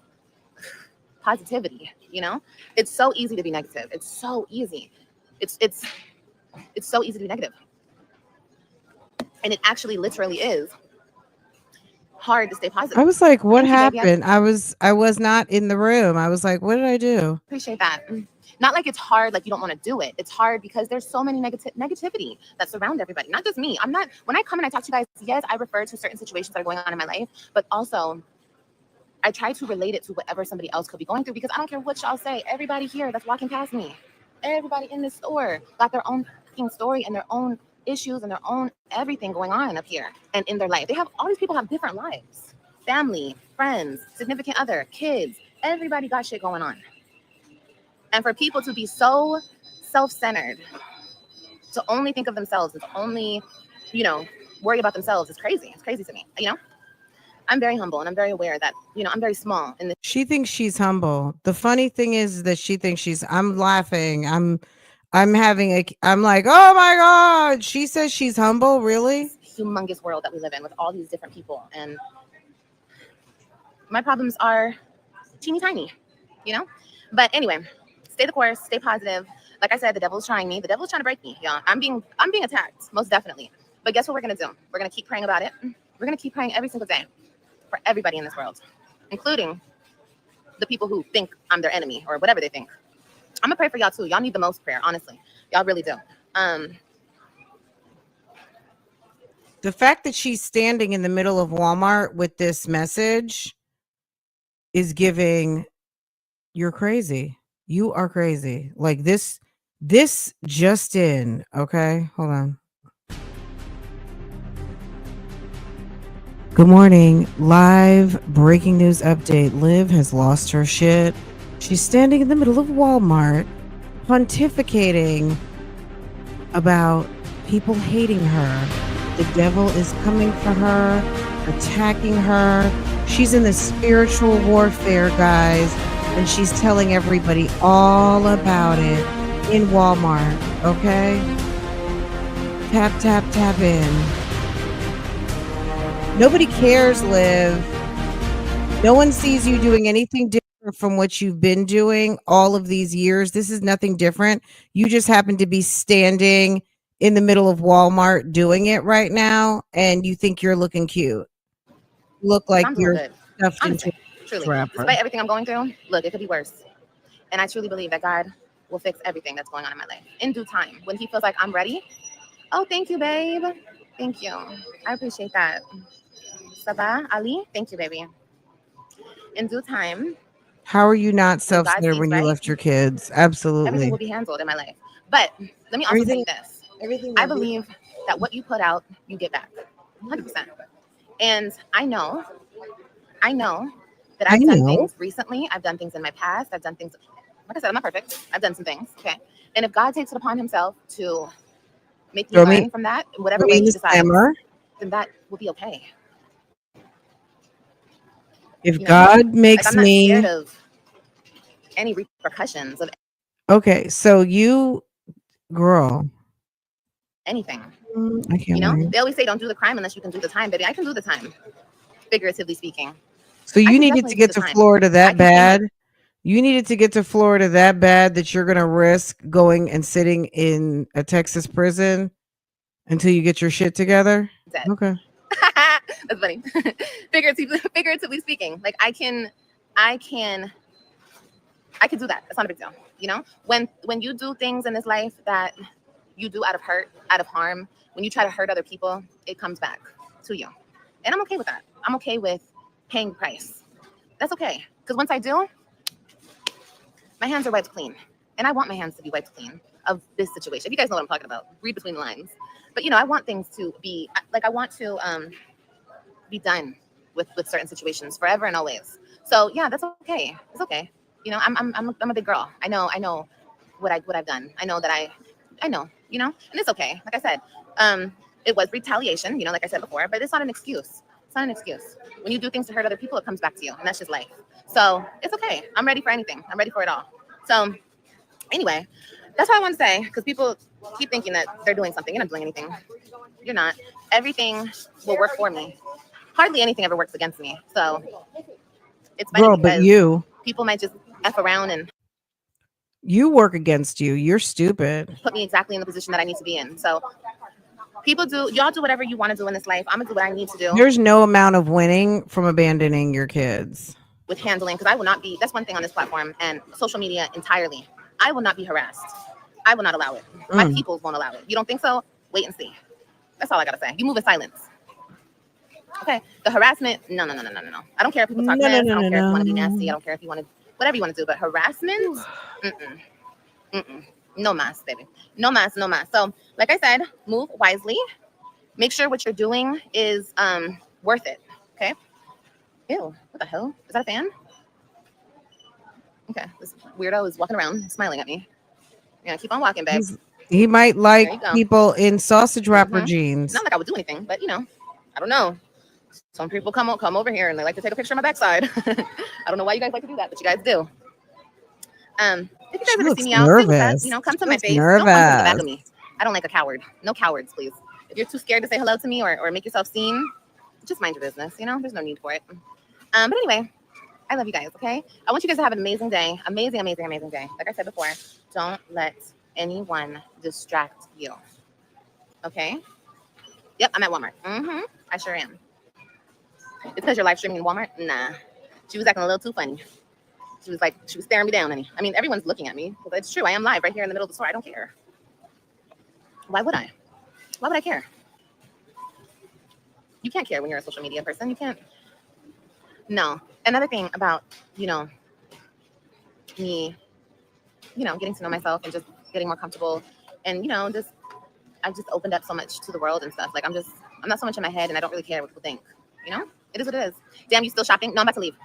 Speaker 11: positivity, It's so easy to be negative. It's so easy. It's so easy to be negative. And it actually literally is hard to stay positive.
Speaker 1: I was like, what happened? I was not in the room. I was like, what did I do?
Speaker 11: Appreciate that. Not like it's hard, like you don't want to do it. It's hard because there's so many negativity that surround everybody. Not just me. When I come and I talk to you guys, yes, I refer to certain situations that are going on in my life, but also I try to relate it to whatever somebody else could be going through because I don't care what y'all say. Everybody here that's walking past me, Everybody in this store got their own fucking story and their own issues and their own everything going on up here and in their life. They have all these people have different lives, family, friends, significant other, kids. Everybody got shit going on. And for people to be so self-centered, to only think of themselves, and to only, worry about themselves is crazy. It's crazy to me. I'm very humble and I'm very aware that, I'm very small in this.
Speaker 1: She thinks she's humble. The funny thing is that she thinks I'm laughing. I'm like, oh my God. She says she's humble. Really?
Speaker 11: Humongous world that we live in with all these different people. And my problems are teeny tiny, But anyway, stay the course, stay positive. Like I said, the devil's trying me. The devil's trying to break me. Yeah, I'm being attacked, most definitely. But guess what we're gonna do? We're gonna keep praying about it. We're gonna keep praying every single day for everybody in this world, including the people who think I'm their enemy or whatever they think. I'm gonna pray for y'all too. Y'all need the most prayer, honestly. Y'all really do.
Speaker 1: The fact that she's standing in the middle of Walmart with this message is giving, you're crazy. You are crazy. Like this just in. Okay, hold on. Good morning. Live breaking news update. Liv has lost her shit. She's standing in the middle of Walmart pontificating about people hating her. The devil is coming for her, attacking her. She's in the spiritual warfare, guys, and she's telling everybody all about it in Walmart, okay? Tap, tap, tap in. Nobody cares, Liv. No one sees you doing anything different from what you've been doing all of these years. This is nothing different. You just happen to be standing in the middle of Walmart doing it right now, and you think you're looking cute. Look like you're stuffed into
Speaker 11: truly. Despite everything I'm going through, look, it could be worse. And I truly believe that God will fix everything that's going on in my life in due time. When he feels like I'm ready. Oh, thank you, babe. Thank you. I appreciate that. Sabah, Ali, thank you, baby. In due time.
Speaker 1: How are you not self-centered when you left your kids? Absolutely.
Speaker 11: Everything will be handled in my life. But let me also say this. I believe that what you put out, you get back. 100%. And I know that I've done things recently. I've done things in my past. I've done things, like I said, I'm not perfect. I've done some things. Okay. And if God takes it upon himself to make me learn from that, in whatever way he decides, then that will be okay.
Speaker 1: If God makes
Speaker 11: I'm not scared of any repercussions of.
Speaker 1: Okay, so you, girl.
Speaker 11: Anything.
Speaker 1: I can't
Speaker 11: they always say don't do the crime unless you can do the time, baby. I can do the time, figuratively speaking.
Speaker 1: So you needed to get to Florida that bad. You needed to get to Florida that bad that you're going to risk going and sitting in a Texas prison until you get your shit together? Okay.
Speaker 11: That's funny. Figuratively speaking, like I can do that. It's not a big deal. When you do things in this life that you do out of hurt, out of harm, when you try to hurt other people, it comes back to you. And I'm okay with that. I'm okay with paying the price. That's okay. Because once I do, my hands are wiped clean. And I want my hands to be wiped clean of this situation. You guys know what I'm talking about. Read between the lines. But, I want things to be, I want to be done with certain situations forever and always. So, yeah, that's okay. It's okay. I'm a big girl. I know what I've done. I know, and it's okay. Like I said, it was retaliation, like I said before, but it's not an excuse. It's not an excuse. When you do things to hurt other people, it comes back to you, and that's just life. So it's okay. I'm ready for anything. I'm ready for it all. So anyway, that's what I want to say, because people keep thinking that they're doing something. You're not doing anything. You're not. Everything will work for me. Hardly anything ever works against me. So it's funny. Girl,
Speaker 1: but you.
Speaker 11: People might just F around and
Speaker 1: you work against you. You're stupid.
Speaker 11: Put me exactly in the position that I need to be in. So y'all do whatever you want to do in this life. I'm gonna do what I need to do.
Speaker 1: There's no amount of winning from abandoning your kids.
Speaker 11: With handling, because I will not be, that's one thing on this platform and social media entirely. I will not be harassed. I will not allow it. My people won't allow it. You don't think so? Wait and see. That's all I gotta say. You move in silence. Okay. The harassment, no. I don't care if people talk mess. I don't care if you want to be nasty. I don't care if you want to, whatever you want to do, but harassment, No mas, baby. No mas, no mas. So, like I said, move wisely. Make sure what you're doing is worth it. Okay. Ew, what the hell? Is that a fan? Okay, this weirdo is walking around smiling at me. Yeah, keep on walking, babe.
Speaker 1: He might
Speaker 11: There
Speaker 1: like
Speaker 11: you go.
Speaker 1: people in sausage wrapper
Speaker 11: It's
Speaker 1: jeans.
Speaker 11: not like I would do anything, but you know, I don't know. Some people come over here and they like to take a picture of my backside. I don't know why you guys like to do that, but you guys do. If you guys
Speaker 1: She
Speaker 11: ever
Speaker 1: looks
Speaker 11: see me out, say what's up.
Speaker 1: nervous.
Speaker 11: You know, come
Speaker 1: She
Speaker 11: to my
Speaker 1: looks
Speaker 11: face. Don't come to the back
Speaker 1: nervous.
Speaker 11: of me. I don't like a coward. No cowards, please. If you're too scared to say hello to me or make yourself seen, just mind your business. You know, there's no need for it. But anyway, I love you guys, okay? I want you guys to have an amazing day. Amazing, amazing, amazing day. Like I said before, don't let anyone distract you. Okay? Yep, I'm at Walmart. I sure am. It's because you're live streaming in Walmart? Nah. She was acting a little too funny. She was staring me down, honey. I mean, everyone's looking at me. But it's true. I am live right here in the middle of the store. I don't care. Why would I? Why would I care? You can't care when you're a social media person. You can't. No. Another thing about, you know, me, you know, getting to know myself and just getting more comfortable and, you know, just, I've just opened up so much to the world and stuff. Like, I'm not so much in my head and I don't really care what people think. You know, it is what it is. Damn, you still shopping? No, I'm about to leave.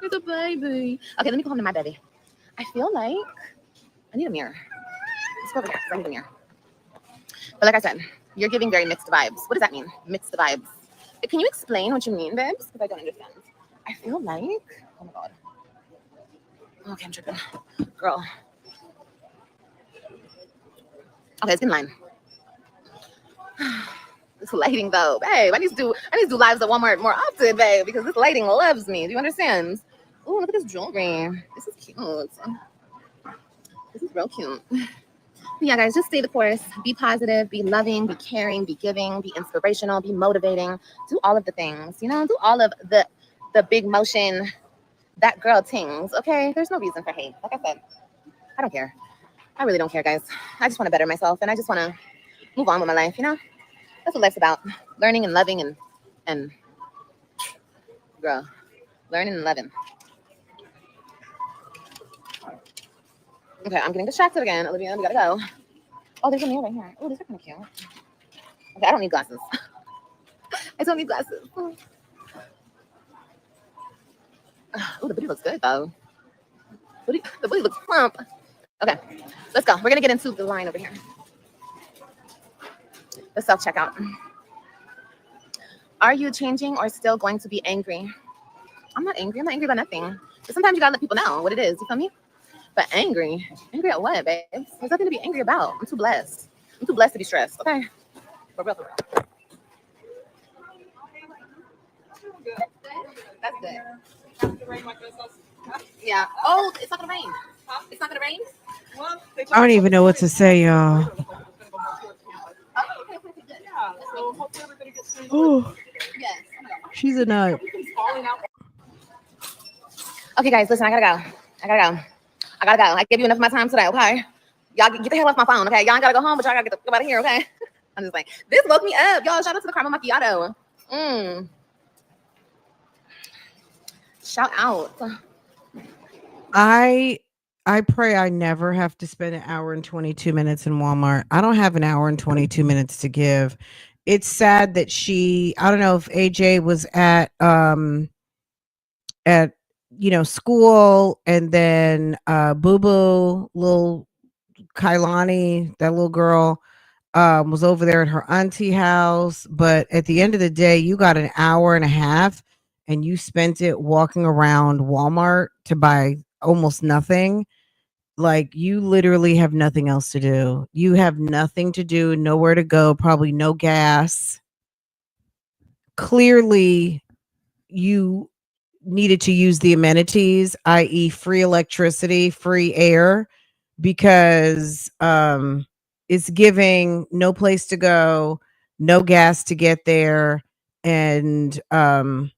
Speaker 11: You're the baby. Okay, let me go home to my baby. I feel like I need a mirror. Let's go over here. I need a mirror. But like I said, you're giving very mixed vibes. What does that mean? Mixed vibes. Can you explain what you mean, babes? Because I don't understand. I feel like, oh my God. Okay, I'm tripping. Girl. Okay, it's in line. This lighting though, babe. I need to do lives at Walmart more often, babe, because this lighting loves me. Do you understand? Oh, look at this jewelry. This is cute. This is real cute. Yeah, guys, just stay the course. Be positive, be loving, be caring, be giving, be inspirational, be motivating. Do all of the things, you know, do all of the big motion, that girl things, okay? There's no reason for hate. Like I said, I don't care. I really don't care, guys. I just want to better myself and I just want to move on with my life, you know? That's what life's about. Learning and loving and girl, learning and loving. Okay, I'm getting distracted again. Olivia, we gotta go. Oh, there's a mirror right here. Oh, these are kind of cute. Okay, I don't need glasses. I don't need glasses. Oh, the booty looks good though. The booty looks plump. Okay, let's go. We're gonna get into the line over here. The self-checkout. Are you changing or still going to be angry? I'm not angry. I'm not angry about nothing. But sometimes you gotta let people know what it is. You feel me? But angry? Angry at what, babe? There's nothing to be angry about. I'm too blessed. I'm too blessed to be stressed. Okay? For real, for real. That's good. Yeah. Oh, it's not gonna rain. It's not gonna rain?
Speaker 1: I don't even know what to say, y'all. Oh, she's a nut.
Speaker 11: Okay, guys, listen, I gotta go. I gave you enough of my time today, okay? Y'all get the hell off my phone, okay? Y'all ain't gotta go home, but y'all gotta get out of here, okay? I'm just like, this woke me up. Y'all, shout out to the caramel macchiato. Shout out.
Speaker 1: I pray I never have to spend an hour and 22 minutes in Walmart. I don't have an hour and 22 minutes to give. It's sad that I don't know if AJ was at school, and then Boo Boo, little Kailani, that little girl, was over there at her auntie house. But at the end of the day, you got an hour and a half and you spent it walking around Walmart to buy almost nothing. Like, you literally have nothing else to do. You have nothing to do, nowhere to go, probably no gas. Clearly, you needed to use the amenities, i.e. free electricity, free air, because it's giving no place to go, no gas to get there, and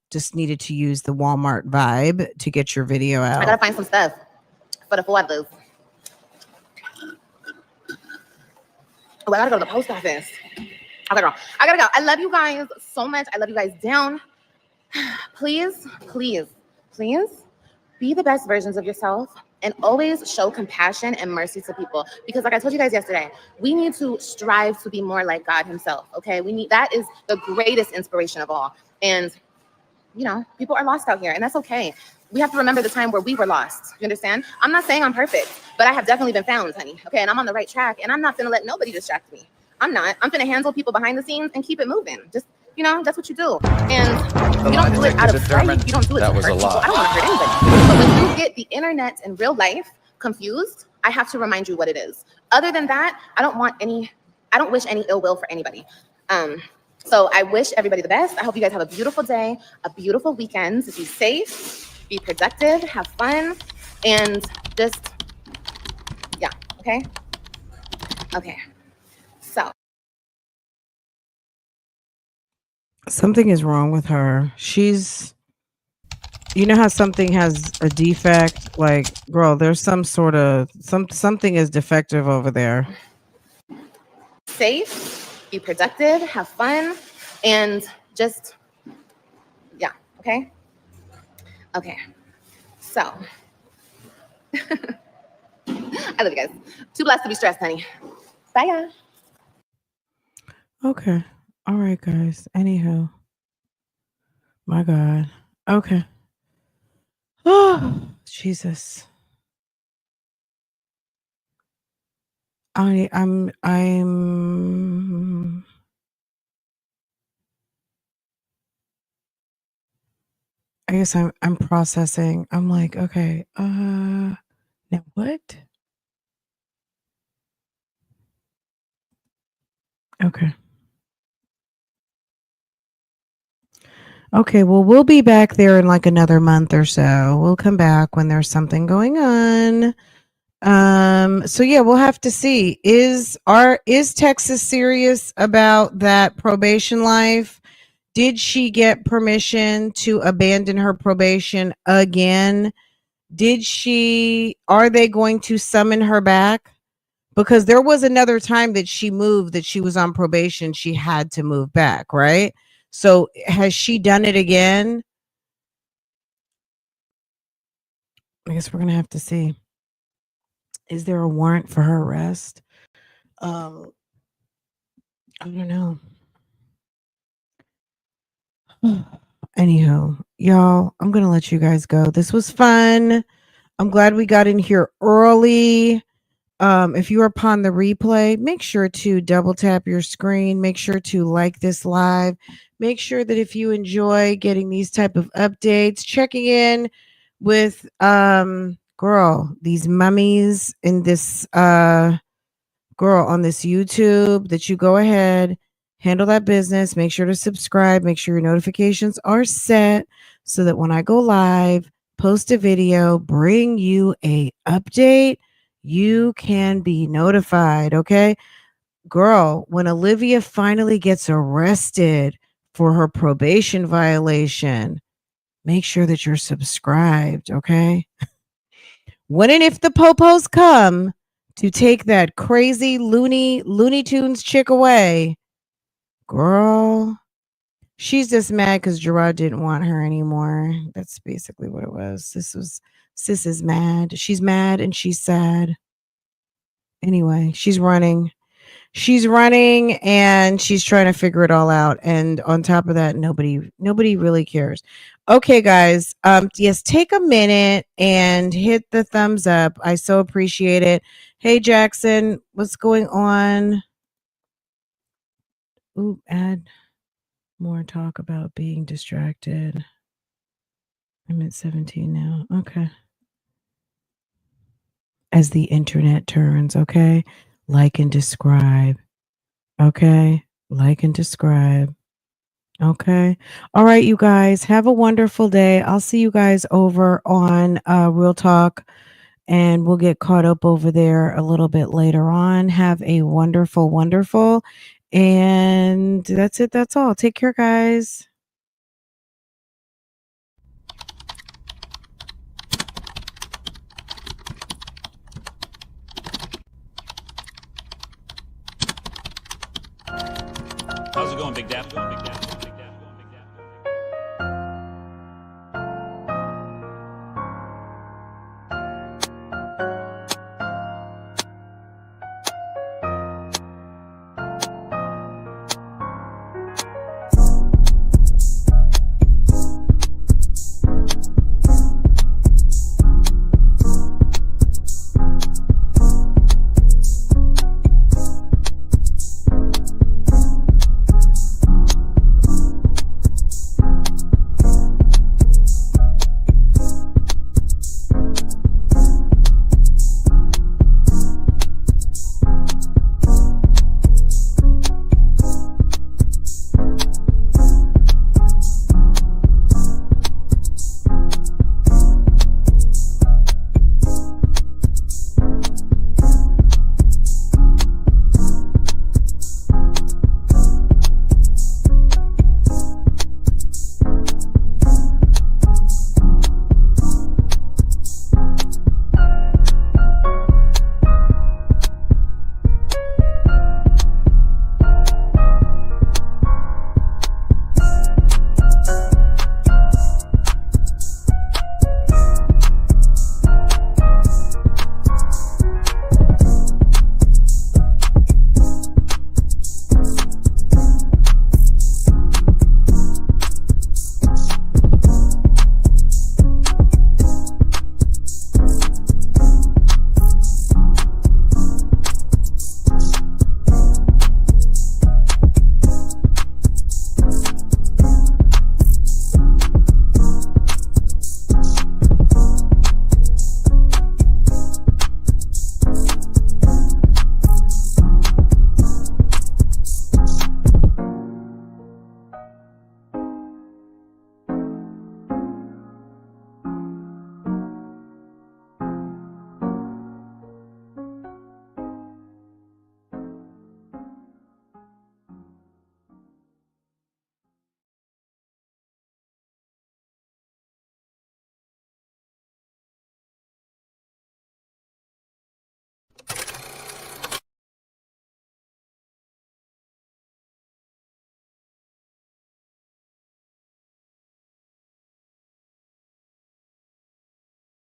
Speaker 1: just needed to use the Walmart vibe to get your video out.
Speaker 11: I gotta find some stuff for the folders. Oh, I gotta go to the post office. I gotta go. I love you guys so much. I love you guys down. Please, please, please be the best versions of yourself and always show compassion and mercy to people. Because like I told you guys yesterday, we need to strive to be more like God himself, okay? That is the greatest inspiration of all. And, you know, people are lost out here, and that's okay. We have to remember the time where we were lost. You understand? I'm not saying I'm perfect, but I have definitely been found, honey, okay? And I'm on the right track, and I'm not gonna let nobody distract me. I'm gonna handle people behind the scenes and keep it moving. Just, you know, that's what you do. And you don't do it out of spite. You don't do it to hurt people. I don't want to hurt anybody. But when you get the internet and real life confused, I have to remind you what it is. Other than that, I don't wish any ill will for anybody. So I wish everybody the best. I hope you guys have a beautiful day, a beautiful weekend. Be safe, be productive, have fun, and just, yeah, okay? Okay, so.
Speaker 1: Something is wrong with her. You know how something has a defect? Like, girl, there's some sort of, something is defective over there.
Speaker 11: Safe, be productive, have fun, and just, yeah, okay? Okay, so. I love you guys. Too blessed to be stressed, honey. Bye, y'all.
Speaker 1: Okay. All right, guys. Anywho. My God. Okay. Oh, Jesus. I guess I'm processing. I'm like, okay, now what? Okay. Okay, well, we'll be back there in like another month or so. We'll come back when there's something going on. So yeah, we'll have to see. Is Texas serious about that probation life? Did she get permission to abandon her probation again? Are they going to summon her back? Because there was another time that she moved, that she was on probation, she had to move back, right? So has she done it again? I guess we're going to have to see. Is there a warrant for her arrest? I don't know. Anyhow, y'all, I'm going to let you guys go. This was fun. I'm glad we got in here early. If you're upon the replay, make sure to double tap your screen. Make sure to like this live. Make sure that if you enjoy getting these type of updates, checking in with these mummies in this girl on this YouTube, that you go ahead, handle that business. Make sure to subscribe. Make sure your notifications are set so that when I go live, post a video, bring you a update, you can be notified. Okay, girl, when Olivia finally gets arrested for her probation violation, make sure that you're subscribed. Okay. When and if the popos come to take that crazy Looney Tunes chick away, girl, she's just mad because Gerard didn't want her anymore. That's basically what it was. Sis is mad. She's mad and she's sad. Anyway, she's running and she's trying to figure it all out. And on top of that, nobody really cares. Okay, guys. Yes, take a minute and hit the thumbs up. I so appreciate it. Hey, Jackson, what's going on? Ooh, add more talk about being distracted. I'm at 17 now. Okay. As the internet turns, okay? Like and describe. Okay? Like and describe. Okay. All right, you guys. Have a wonderful day. I'll see you guys over on Real Talk, and we'll get caught up over there a little bit later on. Have a wonderful. And that's it. That's all. Take care, guys.
Speaker 13: How's it going, Big Dad?